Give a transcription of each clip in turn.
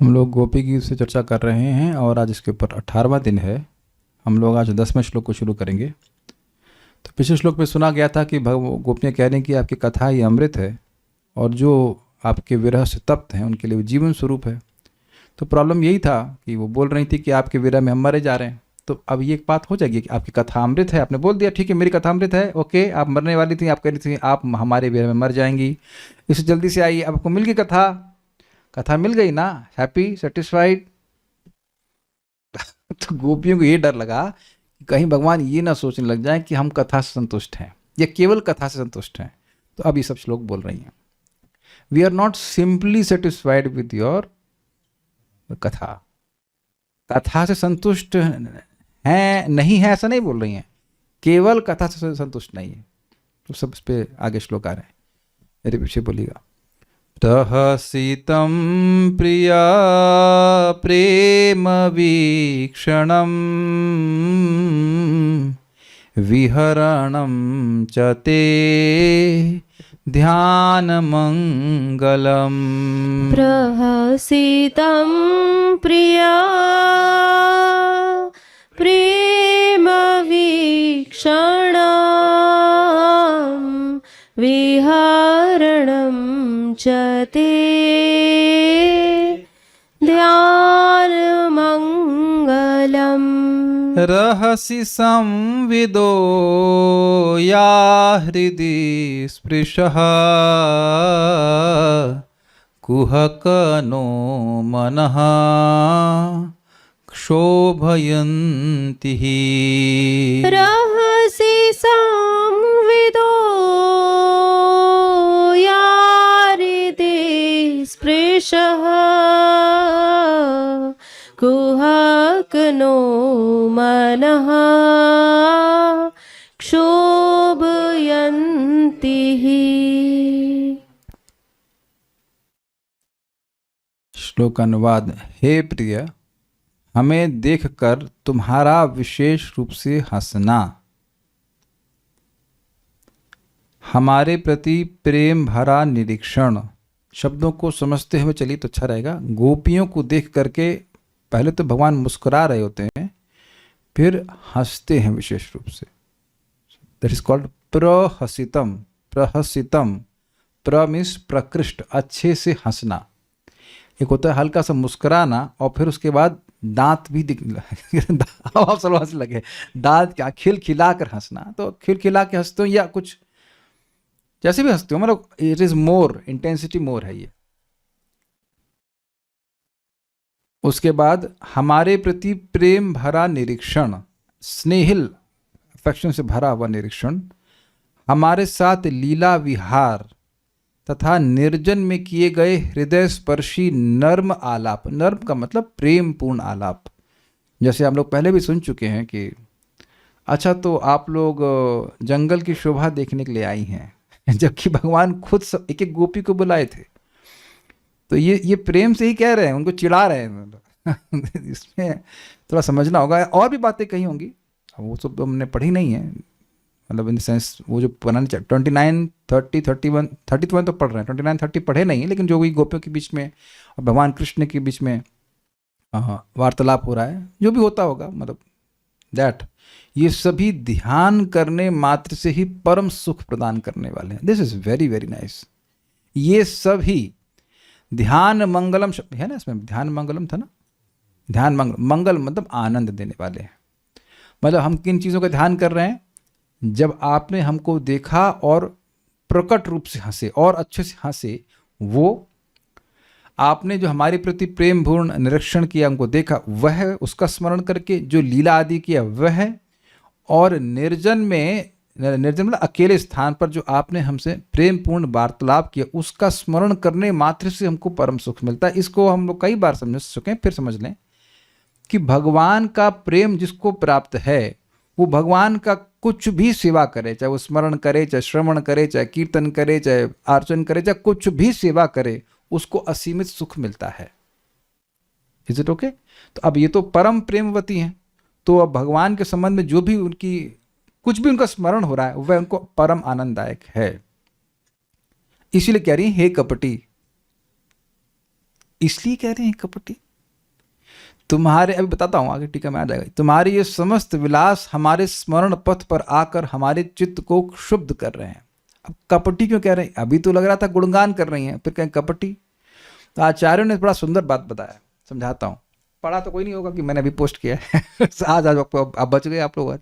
हम लोग गोपी गीत से चर्चा कर रहे हैं और आज इसके ऊपर 18वां दिन है। हम लोग आज 10वें श्लोक को शुरू करेंगे। तो पिछले श्लोक में सुना गया था कि गोपियाँ कह रही हैं कि आपकी कथा ये अमृत है और जो आपके विरह से तप्त हैं उनके लिए वो जीवन स्वरूप है। तो प्रॉब्लम यही था कि वो बोल रही थी कि आपके विरह में हम मरे जा रहे हैं। तो अब ये एक बात हो जाएगी कि आपकी कथा अमृत है। आपने बोल दिया ठीक है मेरी कथा अमृत है, ओके, आप मरने वाली थी, आप कह रही थी आप हमारे विरह में मर जाएंगी, इससे जल्दी से आइए, आपको मिल गई कथा, कथा मिल गई ना, हैप्पी सेटिस्फाइड। तो गोपियों को ये डर लगा कि कहीं भगवान ये ना सोचने लग जाए कि हम कथा से संतुष्ट हैं या केवल कथा से संतुष्ट हैं। तो अब ये सब श्लोक बोल रही हैं, we are not simply satisfied with your katha. कथा से संतुष्ट हैं नहीं है ऐसा नहीं बोल रही हैं, केवल कथा से संतुष्ट नहीं है। तो सब इस पे आगे श्लोक आ रहे हैं, मेरे पीछे बोलिएगा। प्रहसितं प्रिया प्रेम वीक्षणं विहरणं च ते ध्यानमङ्गलम्। प्रहसितं प्रिया प्रेमवीक्षणं विहरणं च ते ध्यानमङ्गलम्। रहसि संविदो या हृदि स्पृशः कुहकनो मनः क्षोभयन्ति हि। रहसि संविदो या हृदि स्पृशः कुहकनो मनः क्षोभयन्ति हि। श्लोक अनुवाद। हे प्रिय, हमें देखकर तुम्हारा विशेष रूप से हंसना, हमारे प्रति प्रेम भरा निरीक्षण। शब्दों को समझते हुए चलिए तो अच्छा रहेगा। गोपियों को देख करके पहले तो भगवान मुस्कुरा रहे होते हैं, फिर हंसते हैं विशेष रूप से। दैट इज कॉल्ड प्रहसितम। प्रहसितम, प्र मीन्स प्रकृष्ट, अच्छे से हंसना। एक होता है हल्का सा मुस्कुराना और फिर उसके बाद दांत भी दिखने हंस लगे, दांत क्या खिलखिला कर हंसना। तो खिलखिला के हंसते हो या कुछ जैसे भी हंसते हो, मतलब इट इज मोर इंटेंसिटी, मोर है ये। उसके बाद हमारे प्रति प्रेम भरा निरीक्षण, स्नेहिल अफेक्शन से भरा हुआ निरीक्षण, हमारे साथ लीला विहार तथा निर्जन में किए गए हृदय स्पर्शी नर्म आलाप। नर्म का मतलब प्रेम पूर्ण आलाप। जैसे हम लोग पहले भी सुन चुके हैं कि अच्छा तो आप लोग जंगल की शोभा देखने के लिए आई हैं, जबकि भगवान खुद एक एक गोपी को बुलाए थे। तो ये प्रेम से ही कह रहे हैं, उनको चिढ़ा रहे हैं। इसमें थोड़ा समझना होगा। और भी बातें कही होंगी, वो सब हमने पढ़ी नहीं है, मतलब इन द सेंस वो जो पुराने 29, 30, 31, 31 तो पढ़ रहे हैं, 29, 30 पढ़े नहीं है, लेकिन जो भी गोपियों के बीच में और भगवान कृष्ण के बीच में वार्तालाप हो रहा है, जो भी होता होगा, मतलब दैट ये सभी ध्यान करने मात्र से ही परम सुख प्रदान करने वाले हैं। This is very very nice. ये सभी ध्यान मंगलम शब्द है ना, इसमें ध्यान मंगलम था ना, ध्यान मंगल मतलब आनंद देने वाले हैं। मतलब हम किन चीज़ों का ध्यान कर रहे हैं? जब आपने हमको देखा और प्रकट रूप से हंसे और अच्छे से हंसे, वो आपने जो हमारे प्रति प्रेम पूर्ण निरीक्षण किया, हमको देखा, वह उसका स्मरण करके जो लीला आदि किया वह, और निर्जन में, निर्जन मतलब अकेले स्थान पर जो आपने हमसे प्रेम पूर्ण वार्तालाप किया, उसका स्मरण करने मात्र से हमको परम सुख मिलता है। इसको हम लोग कई बार समझ चुके हैं, फिर समझ लें कि भगवान का प्रेम जिसको प्राप्त है वो भगवान का कुछ भी सेवा करे, चाहे वो स्मरण करे, चाहे श्रवण करे, चाहे कीर्तन करे, चाहे अर्चन करे, चाहे कुछ भी सेवा करे, उसको असीमित सुख मिलता है। Is it okay? तो अब ये तो परम प्रेमवती हैं, तो अब भगवान के संबंध में जो भी उनकी कुछ भी उनका स्मरण हो रहा है वह उनको परम आनंददायक है। इसीलिए कह रही है, हे कपटी, इसलिए कह रहे हैं कपटी। तुम्हारे, अभी बताता हूं आगे टीका में आ जाएगा, तुम्हारे ये समस्त विलास हमारे स्मरण पथ पर आकर हमारे चित्त को क्षुब्ध कर रहे हैं। अब कपटी क्यों कह रहे हैं? अभी तो लग रहा था गुणगान कर रही हैं, फिर कहें कपटी। तो आचार्यों ने बड़ा सुंदर बात बताया, समझाता हूं। पढ़ा तो कोई नहीं होगा कि मैंने अभी पोस्ट किया है आज आप बच गए आप लोग आज।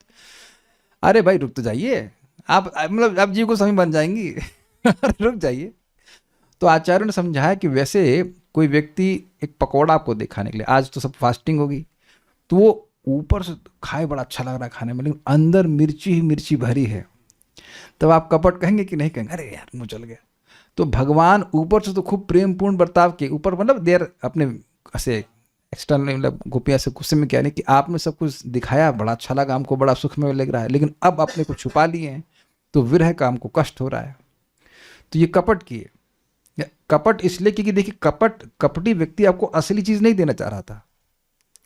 अरे भाई रुक तो जाइए आप, मतलब आप जीव को सभी बन जाएंगी रुक जाइए। तो आचार्यों ने समझाया कि वैसे कोई व्यक्ति एक पकौड़ा आपको दिखाने के लिए, आज तो सब फास्टिंग होगी, तो वो ऊपर से खाए बड़ा अच्छा लग रहा है खाने में, लेकिन अंदर मिर्ची ही मिर्ची भरी है, तब आप कपट कहेंगे कि नहीं कहेंगे? अरे यार मुँह चल गया। तो भगवान ऊपर से तो खूब प्रेमपूर्ण बर्ताव के ऊपर, मतलब देर अपने ऐसे एक्सटर्नल, मतलब गोपियाँ से गुस्से में कह रहे कि आपने सब कुछ दिखाया, बड़ा अच्छा लगा हमको, बड़ा सुख में लग रहा है, लेकिन अब अपने को छुपा लिए हैं तो विरह का हमको कष्ट हो रहा है। तो ये कपट किए। कपट इसलिए क्योंकि देखिए कपटी व्यक्ति आपको असली चीज नहीं देना चाह रहा था,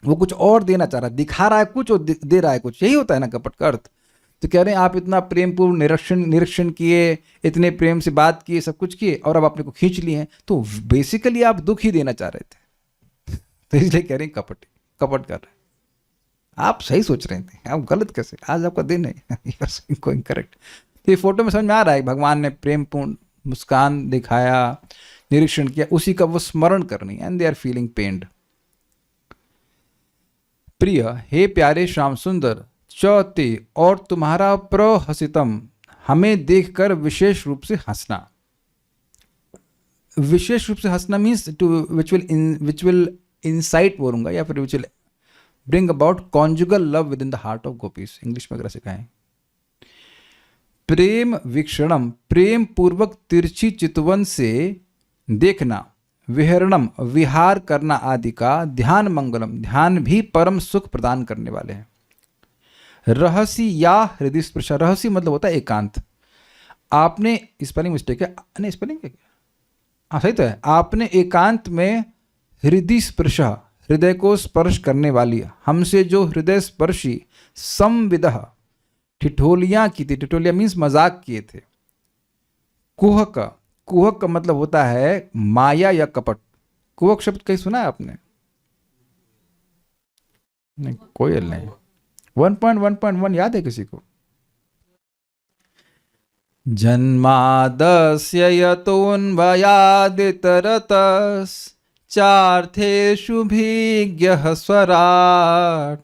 वो कुछ और देना चाह रहा है, दिखा रहा है कुछ और दे रहा है कुछ, यही होता है ना कपट का अर्थ। तो कह रहे हैं आप इतना प्रेमपूर्ण निरीक्षण किए, इतने प्रेम से बात किए, सब कुछ किए, और अब अपने को खींच लिए हैं, तो बेसिकली आप दुख ही देना चाह रहे थे तो इसलिए कह रहे हैं कपट कर रहे हैं। आप सही सोच रहे थे, आप गलत कैसे? आज आपका दिन है को इनकरेक्ट। तो ये फोटो में समझ में आ रहा है भगवान ने प्रेमपूर्ण मुस्कान दिखाया, निरीक्षण किया, उसी का वो स्मरण करनी, एंड दे आर फीलिंग पेन्ड। प्रिय, हे प्यारे श्याम सुंदर, चौते और तुम्हारा प्रहसितम, हमें देखकर विशेष रूप से हंसना। विशेष रूप से हंसना means to which will incite बोलूंगा, या फिर which will bring about conjugal love within the heart of gopis, English में अगर ऐसे कहें। प्रेम वीक्षणम, प्रेम पूर्वक तिरछी चितवन से देखना, विहरणम, विहार करना आदि का, ध्यान मंगलम, ध्यान भी परम सुख प्रदान करने वाले हैं। रहसी या हृदय स्पर्श, रहसी मतलब होता है एकांत। आपने, स्पेलिंग मिस्टेक है, नहीं स्पेलिंग है क्या? हाँ सही तो है। आपने एकांत में हृदय स्पर्श, हृदय को स्पर्श करने वाली, हमसे जो हृदय स्पर्शी संविदह, ठिठोलियां की थी, ठिठोलिया मीन्स मजाक किए थे। कुहक, कुहक का मतलब होता है माया या कपट। कुहक शब्द कहीं सुना है आपने? नहीं, कोयल नहीं। 1.1.1 याद है किसी को? जन्मादस्य यतोऽन्वयादितरतस् चार्थेषु भिज्ञः स्वराट्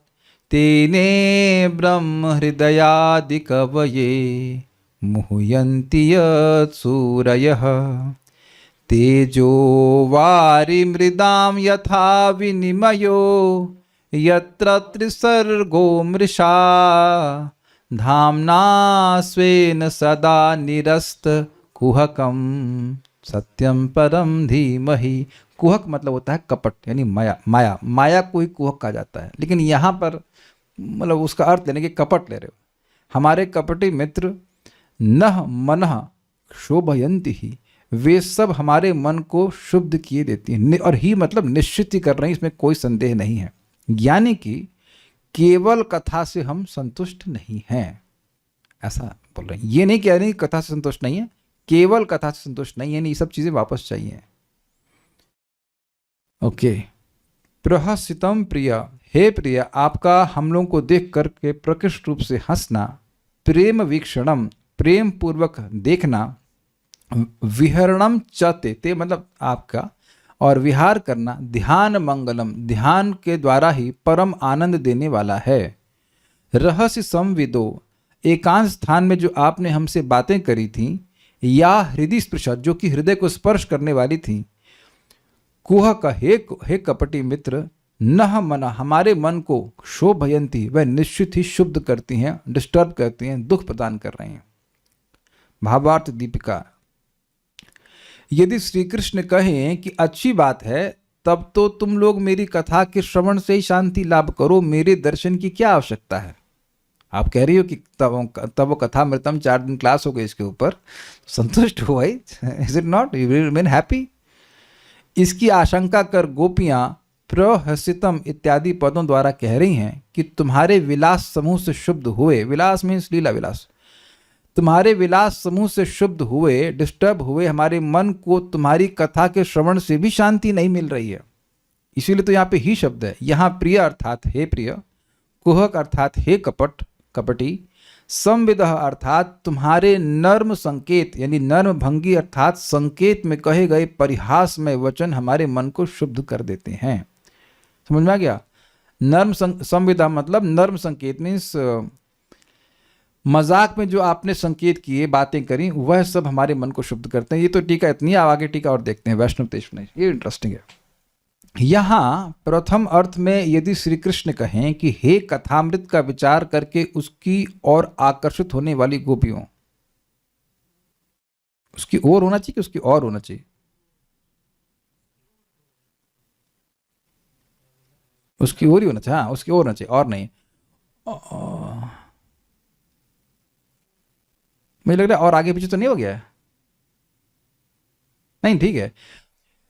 तेने ब्रह्म हृदयादि कवये मुह्यन्ति यत्सूरयः तेजो वारि मृदां यथा विनिमयो यत्र त्रिसर्गो मृषा धाम्ना स्वेन सदा निरस्त कुहकम सत्यम परम धीमहि। कुहक मतलब होता है कपट, यानी माया को ही कुहक कहा जाता है, लेकिन यहाँ पर मतलब उसका अर्थ लेने के कपट ले रहे हो। हमारे कपटी मित्र नह मनः शोभयंती ही, वे सब हमारे मन को शुद्ध किए देती हैं, और ही मतलब निश्चित ही कर रही हैं, इसमें कोई संदेह नहीं है। यानी कि केवल कथा से हम संतुष्ट नहीं हैं, ऐसा बोल रहे हैं। ये नहीं कह रहे कथा से संतुष्ट नहीं है, केवल कथा से संतुष्ट नहीं है, ये सब चीजें वापस चाहिए। ओके। प्रहसितम प्रिय, हे प्रिय, आपका हम लोगों को देख करके प्रकृष्ट रूप से हंसना, प्रेम वीक्षणम, प्रेम पूर्वक देखना, विहरणम चते, ते मतलब आपका, और विहार करना, ध्यान मंगलम, ध्यान के द्वारा ही परम आनंद देने वाला है। रहस्य संविदो, एकांत स्थान में जो आपने हमसे बातें करी थी, या हृदय स्पर्श, जो कि हृदय को स्पर्श करने वाली थी। कुहक, हे कपटी मित्र, नह मना, हमारे मन को, शोभयंती, वह निश्चित ही शुद्ध करती हैं, डिस्टर्ब करती हैं, दुख प्रदान कर रही हैं। भावार्थ दीपिका, यदि श्री कृष्ण कहें कि अच्छी बात है, तब तो तुम लोग मेरी कथा के श्रवण से ही शांति लाभ करो, मेरे दर्शन की क्या आवश्यकता है। आप कह रही हो कि तब वो कथा मृतम 4 दिन क्लास हो गई इसके ऊपर, संतुष्ट हो भाई, is it not, you will remain happy. इसकी आशंका कर गोपियां प्रहसितम इत्यादि पदों द्वारा कह रही हैं कि तुम्हारे विलास समूह से शुद्ध हुए, विलास मीन्स लीला विलास, तुम्हारे विलास समूह से शुद्ध हुए, डिस्टर्ब हुए हमारे मन को तुम्हारी कथा के श्रवण से भी शांति नहीं मिल रही है। इसीलिए तो यहाँ पे ही शब्द है। यहाँ प्रिय अर्थात हे प्रिय, कुहक अर्थात हे कपट कपटी, संविदः अर्थात तुम्हारे नर्म संकेत यानी नर्म भंगी अर्थात संकेत में कहे गए परिहासमय वचन हमारे मन को शुद्ध कर देते हैं। समझ में आ गया? नर्म संविदा मतलब नर्म संकेत मीन्स मजाक में जो आपने संकेत किए, बातें करी, वह सब हमारे मन को शुद्ध करते हैं। ये तो टीका इतनी है, आगे टीका और देखते हैं वैष्णव तेज में, ये इंटरेस्टिंग है। यहाँ प्रथम अर्थ में यदि श्री कृष्ण कहें कि हे कथामृत का विचार करके उसकी ओर आकर्षित होने वाली गोपियों, उसकी ओर होना चाहिए कि उसकी और होना चाहिए? उसकी ओर ही होना चाहिए। हाँ, उसकी ओर होना चाहिए, और नहीं। मुझे लग रहा है और आगे पीछे तो नहीं हो गया है। नहीं, ठीक है।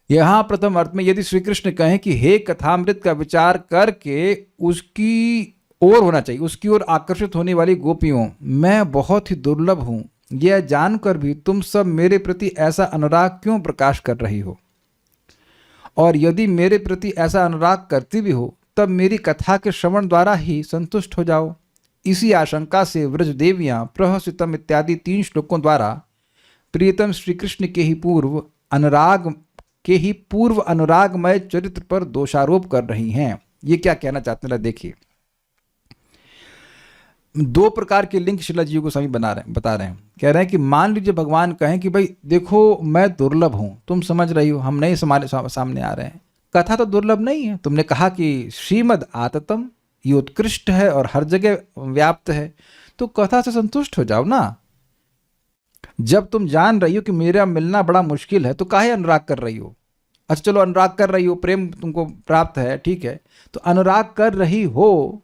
यहां प्रथम अर्थ में यदि श्री कृष्ण कहें कि हे कथामृत का विचार करके उसकी ओर होना चाहिए, उसकी ओर आकर्षित होने वाली गोपियों, मैं बहुत ही दुर्लभ हूं, यह जानकर भी तुम सब मेरे प्रति ऐसा अनुराग क्यों प्रकाश कर रही हो? और यदि मेरे प्रति ऐसा अनुराग करती भी हो तब मेरी कथा के श्रवण द्वारा ही संतुष्ट हो जाओ। इसी आशंका से व्रज देवियां प्रहसितम इत्यादि 3 श्लोकों द्वारा प्रियतम श्री कृष्ण के ही पूर्व अनुरागमय चरित्र पर दोषारोप कर रही हैं। ये क्या कहना चाहते हैं, देखिए। 2 प्रकार के लिंक श्रीला जी को स्वामी बता रहे हैं। कह रहे हैं कि मान लीजिए भगवान कहें कि भाई देखो मैं दुर्लभ हूं, तुम समझ रही हो, हम नहीं हमारे सामने आ रहे हैं, कथा तो दुर्लभ नहीं है। तुमने कहा कि श्रीमद् आततम ये उत्कृष्ट है और हर जगह व्याप्त है, तो कथा से संतुष्ट हो जाओ ना। जब तुम जान रही हो कि मेरा मिलना बड़ा मुश्किल है तो काहे अनुराग कर रही हो? अच्छा चलो अनुराग कर रही हो, प्रेम तुमको प्राप्त है, ठीक है, तो अनुराग कर रही हो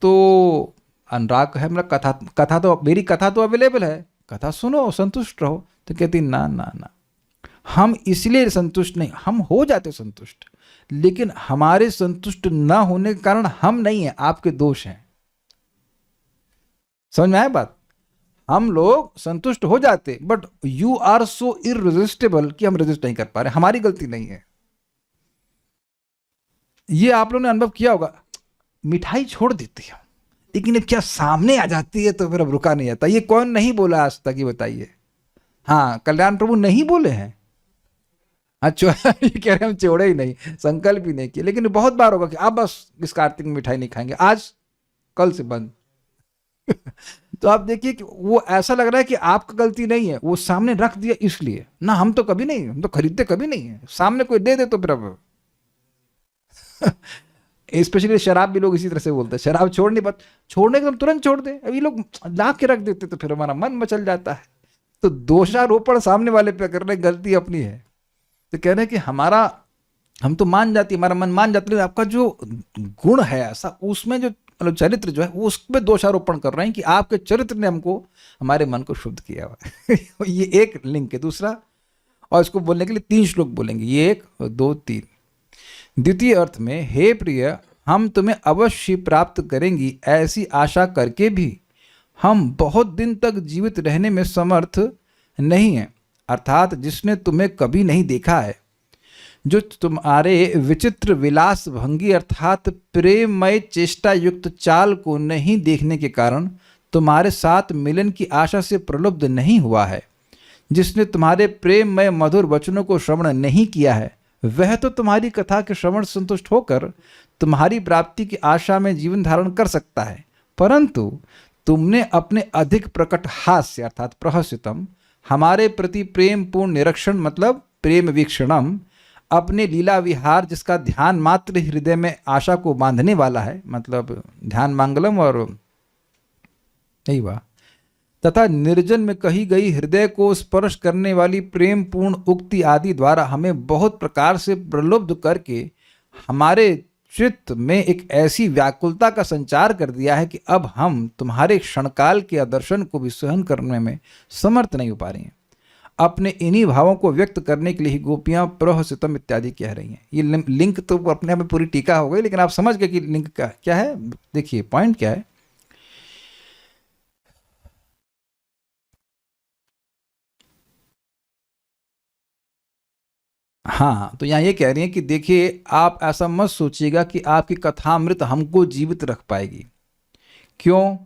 तो अनुराग है, मतलब कथा तो मेरी कथा तो अवेलेबल है, कथा सुनो, संतुष्ट रहो। तो कहती ना ना ना, हम इसलिए संतुष्ट नहीं, हम हो जाते संतुष्ट, लेकिन हमारे संतुष्ट ना होने के कारण हम नहीं है, आपके दोष हैं। समझ में आया बात? हम लोग संतुष्ट हो जाते, but you are so irresistible कि हम रेजिस्ट नहीं कर पा रहे, हमारी गलती नहीं है। ये आप लोगों ने अनुभव किया होगा। मिठाई छोड़ देती है लेकिन क्या सामने आ जाती है तो फिर अब रुका नहीं जाता। ये कौन नहीं बोला आज तक, ये बताइए? हाँ, कल्याण प्रभु नहीं बोले हैं। अच्छा ये कह रहे हैं हम छोड़े ही नहीं, संकल्प ही नहीं किए, लेकिन बहुत बार होगा कि अब बस इस कार्तिक में मिठाई नहीं खाएंगे, आज कल से बंद। तो आप देखिए कि वो ऐसा लग रहा है कि आपका गलती नहीं है, वो सामने रख दिया इसलिए ना। हम तो कभी नहीं, हम तो खरीदते कभी नहीं है, सामने कोई दे दे तो फिर अब स्पेशली शराब भी लोग इसी तरह से बोलते हैं, शराब छोड़ने पर छोड़ने के तुरंत छोड़ दे, अभी लोग ला के रख देते तो फिर हमारा मन मचल जाता है। तो दोषारोपण सामने वाले पे कर रहे, गलती अपनी है। तो कह रहे हैं कि हम तो मान जाती, हमारा मन मान जाता है, आपका जो गुण है ऐसा, उसमें जो मतलब चरित्र जो है वो उस पर दोषारोपण कर रहे हैं कि आपके चरित्र ने हमको, हमारे मन को शुद्ध किया हुआ। ये एक लिंक है। दूसरा, और इसको बोलने के लिए 3 श्लोक बोलेंगे, ये 1 2 3। द्वितीय अर्थ में, हे प्रिय, हम तुम्हें अवश्य प्राप्त करेंगी ऐसी आशा करके भी हम बहुत दिन तक जीवित रहने में समर्थ नहीं हैं, अर्थात जिसने तुम्हें कभी नहीं देखा है, जो तुम्हारे विचित्र विलास भंगी अर्थात प्रेममय चेष्टा युक्त चाल को नहीं देखने के कारण तुम्हारे साथ मिलन की आशा से प्रलुब्ध नहीं हुआ है, जिसने तुम्हारे प्रेममय मधुर वचनों को श्रवण नहीं किया है, वह तो तुम्हारी कथा के श्रवण संतुष्ट होकर तुम्हारी प्राप्ति की आशा में जीवन धारण कर सकता है। परंतु तुमने अपने अधिक प्रकट हास्य अर्थात प्रहसितम, हमारे प्रति प्रेम पूर्ण निरीक्षण मतलब प्रेम वीक्षणम, अपने लीला विहार जिसका ध्यान मात्र हृदय में आशा को बांधने वाला है, मतलब ध्यान मांगलम और यही हुआ, तथा निर्जन में कही गई हृदय को स्पर्श करने वाली प्रेम पूर्ण उक्ति आदि द्वारा हमें बहुत प्रकार से प्रलुब्ध करके हमारे चित्त में एक ऐसी व्याकुलता का संचार कर दिया है कि अब हम तुम्हारे क्षणकाल के आदर्शन को भी सहन करने में समर्थ नहीं हो पा रही हैं। अपने इन्हीं भावों को व्यक्त करने के लिए ही गोपियां प्रहसितम इत्यादि कह रही हैं। ये लिंक तो अपने आप में पूरी टीका हो गई, लेकिन आप समझ गए कि लिंक क्या है। देखिए पॉइंट क्या है। हाँ, तो यहाँ ये कह रही हैं कि देखिए, आप ऐसा मत सोचिएगा कि आपकी कथामृत हमको जीवित रख पाएगी। क्यों?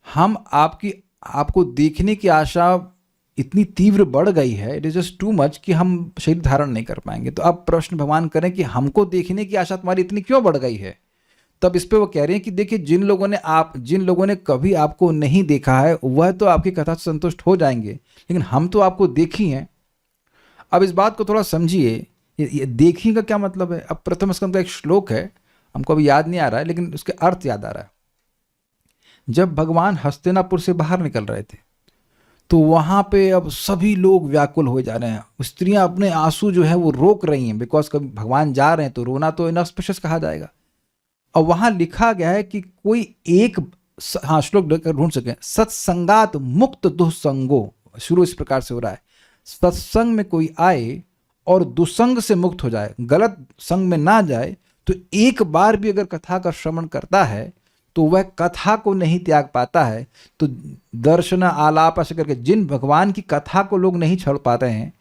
हम आपको देखने की आशा इतनी तीव्र बढ़ गई है, it is just too much, कि हम शरीर धारण नहीं कर पाएंगे। तो अब प्रश्न भगवान करें कि हमको देखने की आशा तुम्हारी इतनी क्यों बढ़ गई है? तब इस पे वो कह रहे हैं कि देखिए, जिन लोगों ने कभी आपको नहीं देखा है वह तो आपकी कथा से संतुष्ट हो जाएंगे, लेकिन हम तो आपको देखी हैं। अब इस बात को थोड़ा समझिए, ये देखी का क्या मतलब है? अब प्रथम स्कंद का एक श्लोक है, हमको अभी याद नहीं आ रहा है, लेकिन उसके अर्थ याद आ रहा है। जब भगवान हस्तिनापुर से बाहर निकल रहे थे तो वहाँ पे अब सभी लोग व्याकुल हो जा रहे हैं। स्त्रियां अपने आंसू जो है वो रोक रही हैं, बिकॉज कभी भगवान जा रहे हैं तो रोना तो इनऑस्पिशियस कहा जाएगा। और वहाँ लिखा गया है कि कोई एक, हाँ श्लोक ढूंढ सके, सत्संगात मुक्त दुसंगो, शुरू इस प्रकार से हो रहा है, सत्संग में कोई आए और दुसंग से मुक्त हो जाए, गलत संग में ना जाए, तो एक बार भी अगर कथा का श्रवण करता है तो वह कथा को नहीं त्याग पाता है। तो दर्शन आलाप ऐसे करके जिन भगवान की कथा को लोग नहीं छोड़ पाते हैं,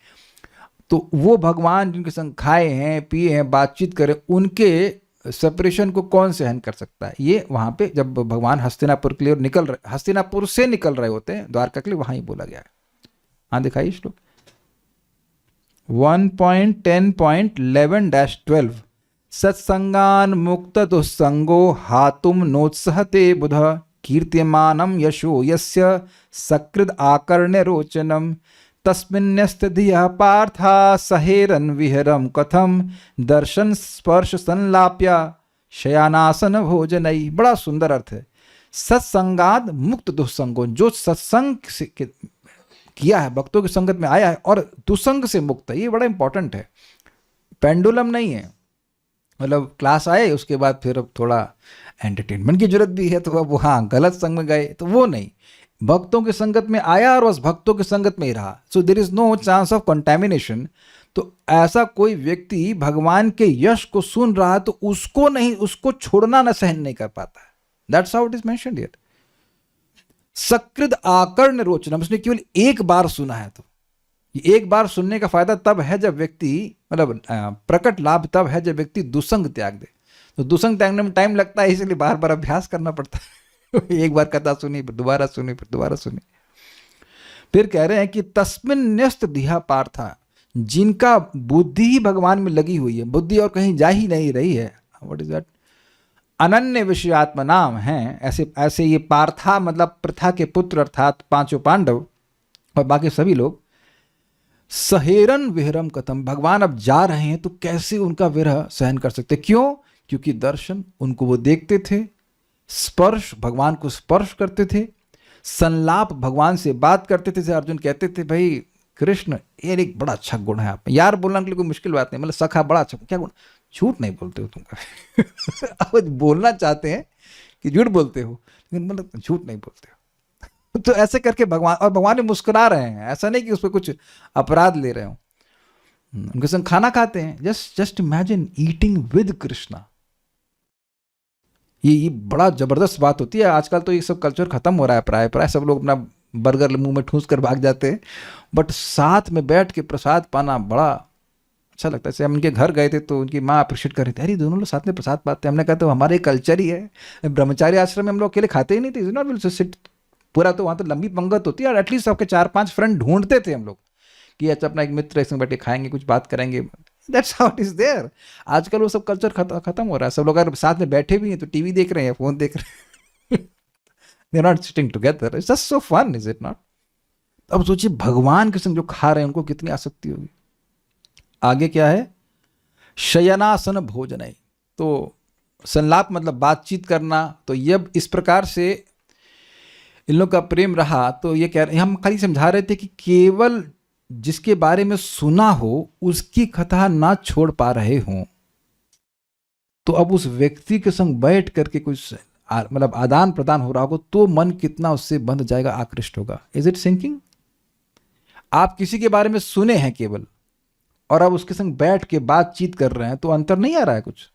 तो वो भगवान जिनके संग खाए हैं, पिए हैं, बातचीत करें, उनके सेपरेशन को कौन सहन कर सकता है? ये वहाँ पे जब भगवान हस्तिनापुर के लिए हस्तिनापुर से निकल रहे होते हैं द्वारका के लिए, वहाँ ही बोला गया है। हाँ दिखाइए श्लोक 1.10.11-12। सत्संगान मुक्त दुस्संगो हातुम नोत्सहते बुध कीर्त्यमानम यशो यस्य सकृद आकर्ण्य रोचनम तस्मिन्यस्त धिया पार्था सहेरन विहरम कथम दर्शन स्पर्श संलाप्या शयानासन भोजनई। बड़ा सुंदर अर्थ है। सत्संगाद मुक्त दुस्संगो, जो सत्संग किया है, भक्तों की संगत में आया है और दुसंग से मुक्त है। ये बड़ा इंपॉर्टेंट है, पेंडुलम नहीं है। मतलब क्लास आए उसके बाद फिर अब थोड़ा एंटरटेनमेंट की जरूरत भी है, तो अब हाँ गलत संग में गए, तो वो नहीं। भक्तों की संगत में आया और बस भक्तों की संगत में ही रहा। So there is no chance of contamination. तो ऐसा कोई व्यक्ति भगवान के यश को सुन रहा है तो उसको छोड़ना न सहन नहीं कर पाता है। That's how it is mentioned here. सकृद आकर्ण रोचनम, उसने केवल एक बार सुना है। तो ये एक बार सुनने का फायदा तब है जब व्यक्ति, मतलब प्रकट लाभ तब है जब व्यक्ति दुसंग त्याग दे। तो दुसंग त्यागने में टाइम लगता है, इसलिए बार बार अभ्यास करना पड़ता है। एक बार कथा सुनी, फिर दोबारा सुनी, फिर दोबारा सुनी। फिर कह रहे हैं कि तस्मिन न्यस्त धिया पार्था, जिनका बुद्धि ही भगवान में लगी हुई है, बुद्धि और कहीं जा ही नहीं रही है। What is that? अनन्य विषयात्मा नाम है। ऐसे ये पार्था मतलब प्रथा के पुत्र, अर्थात पांचों पांडव और बाकी सभी लोग। सहेरन विहरम कथम, भगवान अब जा रहे हैं तो कैसे उनका विरह सहन कर सकते? क्यों? क्योंकि दर्शन उनको वो देखते थे, स्पर्श भगवान को स्पर्श करते थे, संलाप भगवान से बात करते थे। अर्जुन कहते थे भाई कृष्ण ये एक बड़ा अच्छा गुण है आप में। यार बोलने के लिए कोई मुश्किल बात नहीं, मतलब सखा बड़ा अच्छा, क्या गुण? झूठ नहीं बोलते हो तुम। अब बोलना चाहते हैं कि झूठ बोलते हो, लेकिन मतलब झूठ नहीं बोलते हो। तो ऐसे करके भगवान भी मुस्कुरा रहे हैं, ऐसा नहीं कि उस पर कुछ अपराध ले रहे हो। उनके संग खाना खाते हैं। Just imagine eating with Krishna. ये बड़ा जबरदस्त बात होती है। आजकल तो ये सब कल्चर खत्म हो रहा है, प्राय सब लोग अपना बर्गर मुंह में ठूस कर भाग जाते हैं, बट साथ में बैठ के प्रसाद पाना बड़ा अच्छा लगता है। जैसे हम उनके घर गए थे तो उनकी माँ अप्रिशिएट कर रही थी, अरे दोनों लोग साथ में प्रसाद पाते हैं। हमने कहा तो हमारे कल्चर ही है, ब्रह्मचारी आश्रम में हम लोग अकेले खाते ही नहीं थे। नॉट विल सिट पूरा, तो वहाँ तो लंबी पंगत होती है और एटलीस्ट आपके 4-5 फ्रेंड ढूंढते थे हम लोग कि अच्छा अपना एक मित्र इसमें बैठे खाएंगे, कुछ बात करेंगे। That's how it is there. आजकल वो सब कल्चर खत्म हो रहा है। सब लोग अगर साथ में बैठे भी हैं तो टीवी देख रहे हैं, फोन देख रहे हैं। They are not sitting together. It's just so fun, is it not? अब सोचिए भगवान के संग जो खा रहे हैं उनको कितनी आसक्ति होगी। आगे क्या है? शयनासन भोजन। तो संलाप मतलब बातचीत करना। तो ये इस प्रकार से इन लोग का प्रेम रहा। तो ये कह रहे, हम खाली समझा रहे थे कि केवल जिसके बारे में सुना हो उसकी कथा ना छोड़ पा रहे हों, तो अब उस व्यक्ति के संग बैठ करके कुछ मतलब आदान प्रदान हो रहा होगा तो मन कितना उससे बंध जाएगा, आकृष्ट होगा। Is it sinking? आप किसी के बारे में सुने हैं केवल और अब उसके संग बैठ के बातचीत कर रहे हैं, तो अंतर नहीं आ रहा है कुछ?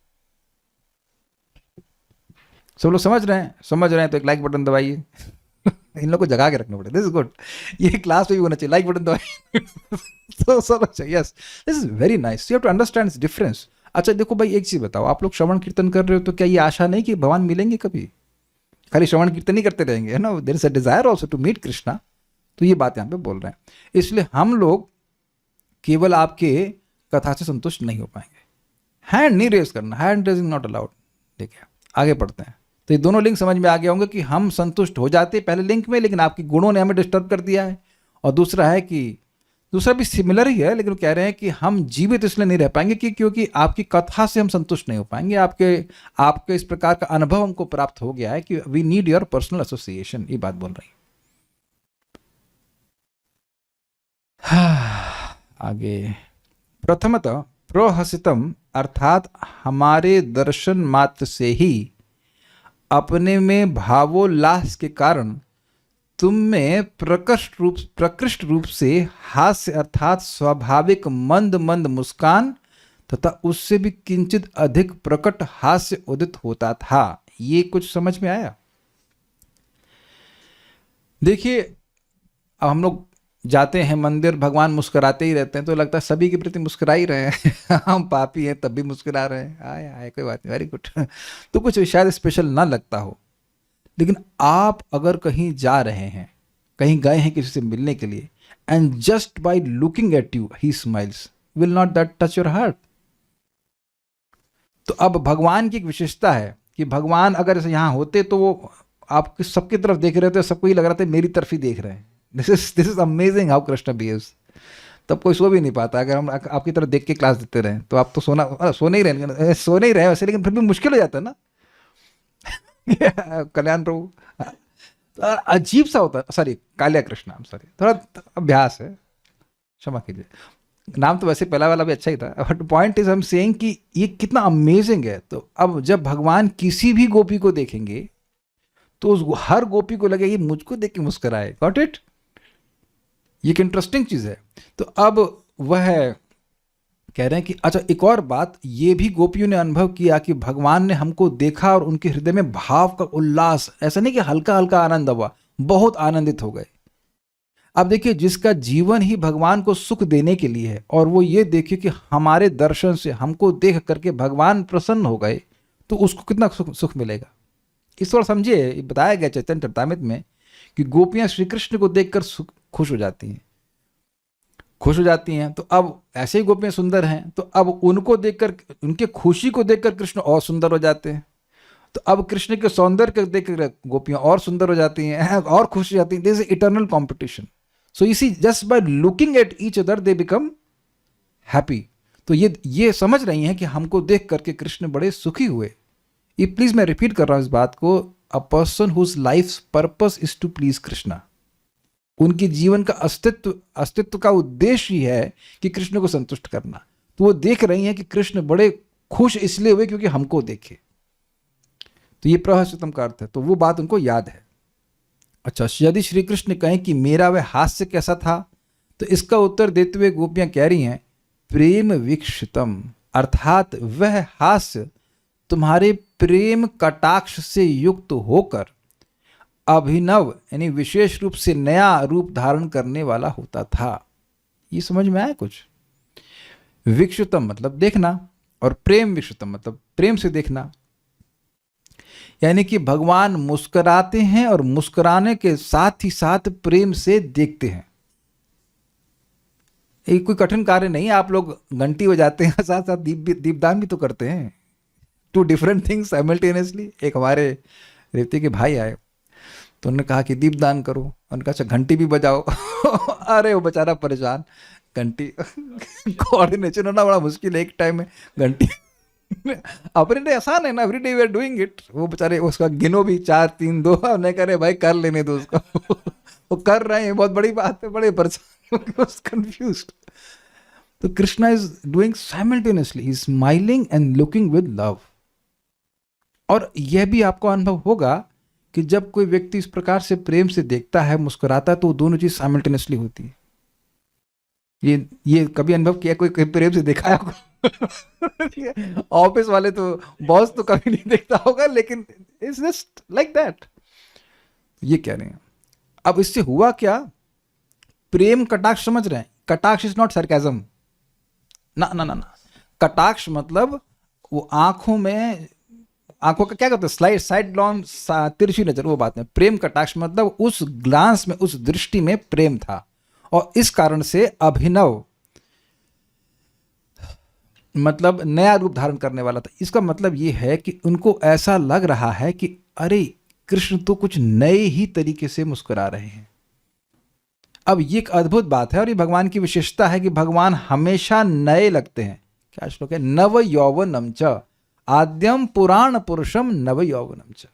सब लोग समझ रहे हैं? समझ रहे हैं तो एक लाइक बटन दबाइए। इन लोगों को जगा के रखना पड़ेगा। दिस इज गुड, ये क्लास में भी होना चाहिए, लाइक बटन दबाइए। तो सब अच्छा, yes this is very nice, you have to understand this difference. अच्छा देखो भाई, एक चीज बताओ, आप लोग श्रवण कीर्तन कर रहे हो तो क्या ये आशा नहीं कि भगवान मिलेंगे कभी? खाली श्रवण कीर्तन ही करते रहेंगे, है ना? There is a desire also to meet Krishna. तो ये बात यहाँ पे बोल रहे हैं। इसलिए हम लोग केवल आपके कथा से संतुष्ट नहीं हो पाएंगे। हैंड नहीं रेज करना, हैंड रेजिंग नॉट अलाउड। देखिए आगे बढ़ते हैं। तो ये दोनों लिंक समझ में आ गया होंगे कि हम संतुष्ट हो जाते पहले लिंक में, लेकिन आपके गुणों ने हमें डिस्टर्ब कर दिया है। और दूसरा है कि दूसरा भी सिमिलर ही है, लेकिन कह रहे हैं कि हम जीवित इसलिए नहीं रह पाएंगे कि क्योंकि आपकी कथा से हम संतुष्ट नहीं हो पाएंगे। आपके इस प्रकार का अनुभव हमको प्राप्त हो गया है कि we need your personal association, ये बात बोल रही है। आगे, प्रथमतः प्रहसितम अर्थात हमारे दर्शन मात्र से ही अपने में भावोल्लास के कारण तुम में प्रकृष्ट रूप से हास्य अर्थात स्वाभाविक मंद मंद मुस्कान तथा उससे भी किंचित अधिक प्रकट हास्य उदित होता था। ये कुछ समझ में आया? देखिए, अब हम लोग जाते हैं मंदिर, भगवान मुस्कुराते ही रहते हैं, तो लगता है सभी के प्रति मुस्कुरा ही रहे हैं। हम पापी हैं तब भी मुस्कुरा रहे हैं, आए आए कोई बात नहीं, वेरी गुड। तो कुछ शायद स्पेशल ना लगता हो, लेकिन आप अगर कहीं जा रहे हैं, कहीं गए हैं किसी से मिलने के लिए, and just by looking eight you he smiles, will not that touch your heart? तो अब भगवान की एक विशेषता है कि भगवान अगर यहाँ होते तो वो आप सबकी तरफ देख रहे थे, सबको ही लग रहा था मेरी तरफ ही देख रहे हैं। This is amazing how Krishna behaves. तब कोई सो भी नहीं पाता। अगर हम आपकी तरफ देख के क्लास देते रहे तो आप तो सोने ही रहे वैसे, लेकिन फिर भी मुश्किल हो जाता है ना। कल्याण प्रभु तो अजीब सा होता है, सॉरी काल्या कृष्णा, सॉरी थोड़ा अभ्यास है, क्षमा कीजिए। नाम तो वैसे पहला वाला भी अच्छा ही था, बट पॉइंट इज हम सेइंग कि ये कितना अमेजिंग है। तो अब जब भगवान किसी भी गोपी को देखेंगे तो उस हर गोपी को लगे ये मुझको देख के मुस्कुराए। Got it? ये एक इंटरेस्टिंग चीज है। तो अब वह कह रहे हैं कि अच्छा एक और बात, ये भी गोपियों ने अनुभव किया कि भगवान ने हमको देखा और उनके हृदय में भाव का उल्लास, ऐसा नहीं कि हल्का हल्का आनंद हुआ, बहुत आनंदित हो गए। अब देखिए, जिसका जीवन ही भगवान को सुख देने के लिए है और वो ये देखे कि हमारे दर्शन से हमको देख करके भगवान प्रसन्न हो गए, तो उसको कितना सुख मिलेगा। इस थोड़ा समझिए, बताया गया चैतन्य चरितामृत में कि गोपियां श्री कृष्ण को देखकर खुश हो जाती हैं। तो अब ऐसे ही गोपियां सुंदर हैं, तो अब उनको देखकर, उनके खुशी को देखकर कृष्ण और सुंदर हो जाते हैं। तो अब कृष्ण के सौंदर्य को देखकर गोपियां और सुंदर हो जाती हैं और खुश हो जाती हैं। This is eternal competition. So you see, just by looking at each other they become happy. तो ये समझ रही हैं कि हमको देख करके कृष्ण बड़े सुखी हुए। ये प्लीज मैं रिपीट कर रहा हूं इस बात को, a person whose life purpose is to please Krishna. उनके जीवन का अस्तित्व का उद्देश्य ही है कि कृष्ण को संतुष्ट करना। तो वो देख रही हैं कि कृष्ण बड़े खुश इसलिए हुए क्योंकि हमको देखे। तो ये प्रहसितम का अर्थ है। तो वो बात उनको याद है। अच्छा, यदि श्री कृष्ण कहें कि मेरा वह हास्य कैसा था, तो इसका उत्तर देते हुए गोपियां कह रही हैं प्रेम वीक्षितम, अर्थात वह हास्य तुम्हारे प्रेम कटाक्ष से युक्त होकर अभिनव यानी विशेष रूप से नया रूप धारण करने वाला होता था। ये समझ में आया कुछ? वीक्षितम मतलब देखना, और प्रेम वीक्षितम मतलब प्रेम से देखना। यानी कि भगवान मुस्कुराते हैं और मुस्कुराने के साथ ही साथ प्रेम से देखते हैं। ये कोई कठिन कार्य नहीं है। आप लोग घंटी बजाते हैं, साथ साथ दीपदान भी तो करते हैं। Two different things simultaneously. एक हमारे रेवती के भाई आए तो उन्होंने कहा कि दीपदान करो, उन्होंने कहा अच्छा घंटी भी बजाओ। अरे वो बेचारा परेशान, घंटी कोऑर्डिनेशन होना बड़ा मुश्किल है एक टाइम में। घंटी अपने लिए आसान है ना, every day we are doing it. वो बेचारे उसका गिनो भी 4 3 2, नहीं करे भाई कर लेने दो उसका। वो कर रहे हैं, बहुत बड़ी बात है, बड़े परेशान, कंफ्यूज्ड। तो Krishna is doing simultaneously, he smiling and looking with love. और यह भी आपको अनुभव होगा कि जब कोई व्यक्ति इस प्रकार से प्रेम से देखता है, मुस्कुराता है, तो दोनों चीज साइमल्टेनियसली होती है। ये कभी अनुभव किया? कोई प्रेम से देखा है? ऑफिस वाले तो, बॉस तो कभी नहीं देखता होगा, लेकिन इट्स जस्ट लाइक दैट। ये कह रहे हैं अब इससे हुआ क्या, प्रेम कटाक्ष समझ रहे हैं, कटाक्ष इज नॉट सरकाजम, ना ना ना ना, कटाक्ष मतलब वो आंखों में, आंखों का क्या कहते हैं, स्लाइड साइड लॉन, तिरछी नजर, वो बात है। प्रेम कटाक्ष मतलब उस ग्लांस में, उस दृष्टि में प्रेम था, और इस कारण से अभिनव मतलब नया रूप धारण करने वाला था। इसका मतलब ये है कि उनको ऐसा लग रहा है कि अरे कृष्ण तो कुछ नए ही तरीके से मुस्कुरा रहे हैं। अब ये एक अद्भुत बात है, और ये भगवान की विशेषता है कि भगवान हमेशा नए लगते हैं। क्या श्लोक है, नव यौवनम च आद्यम पुराण पुरुषम नव यौवनम च।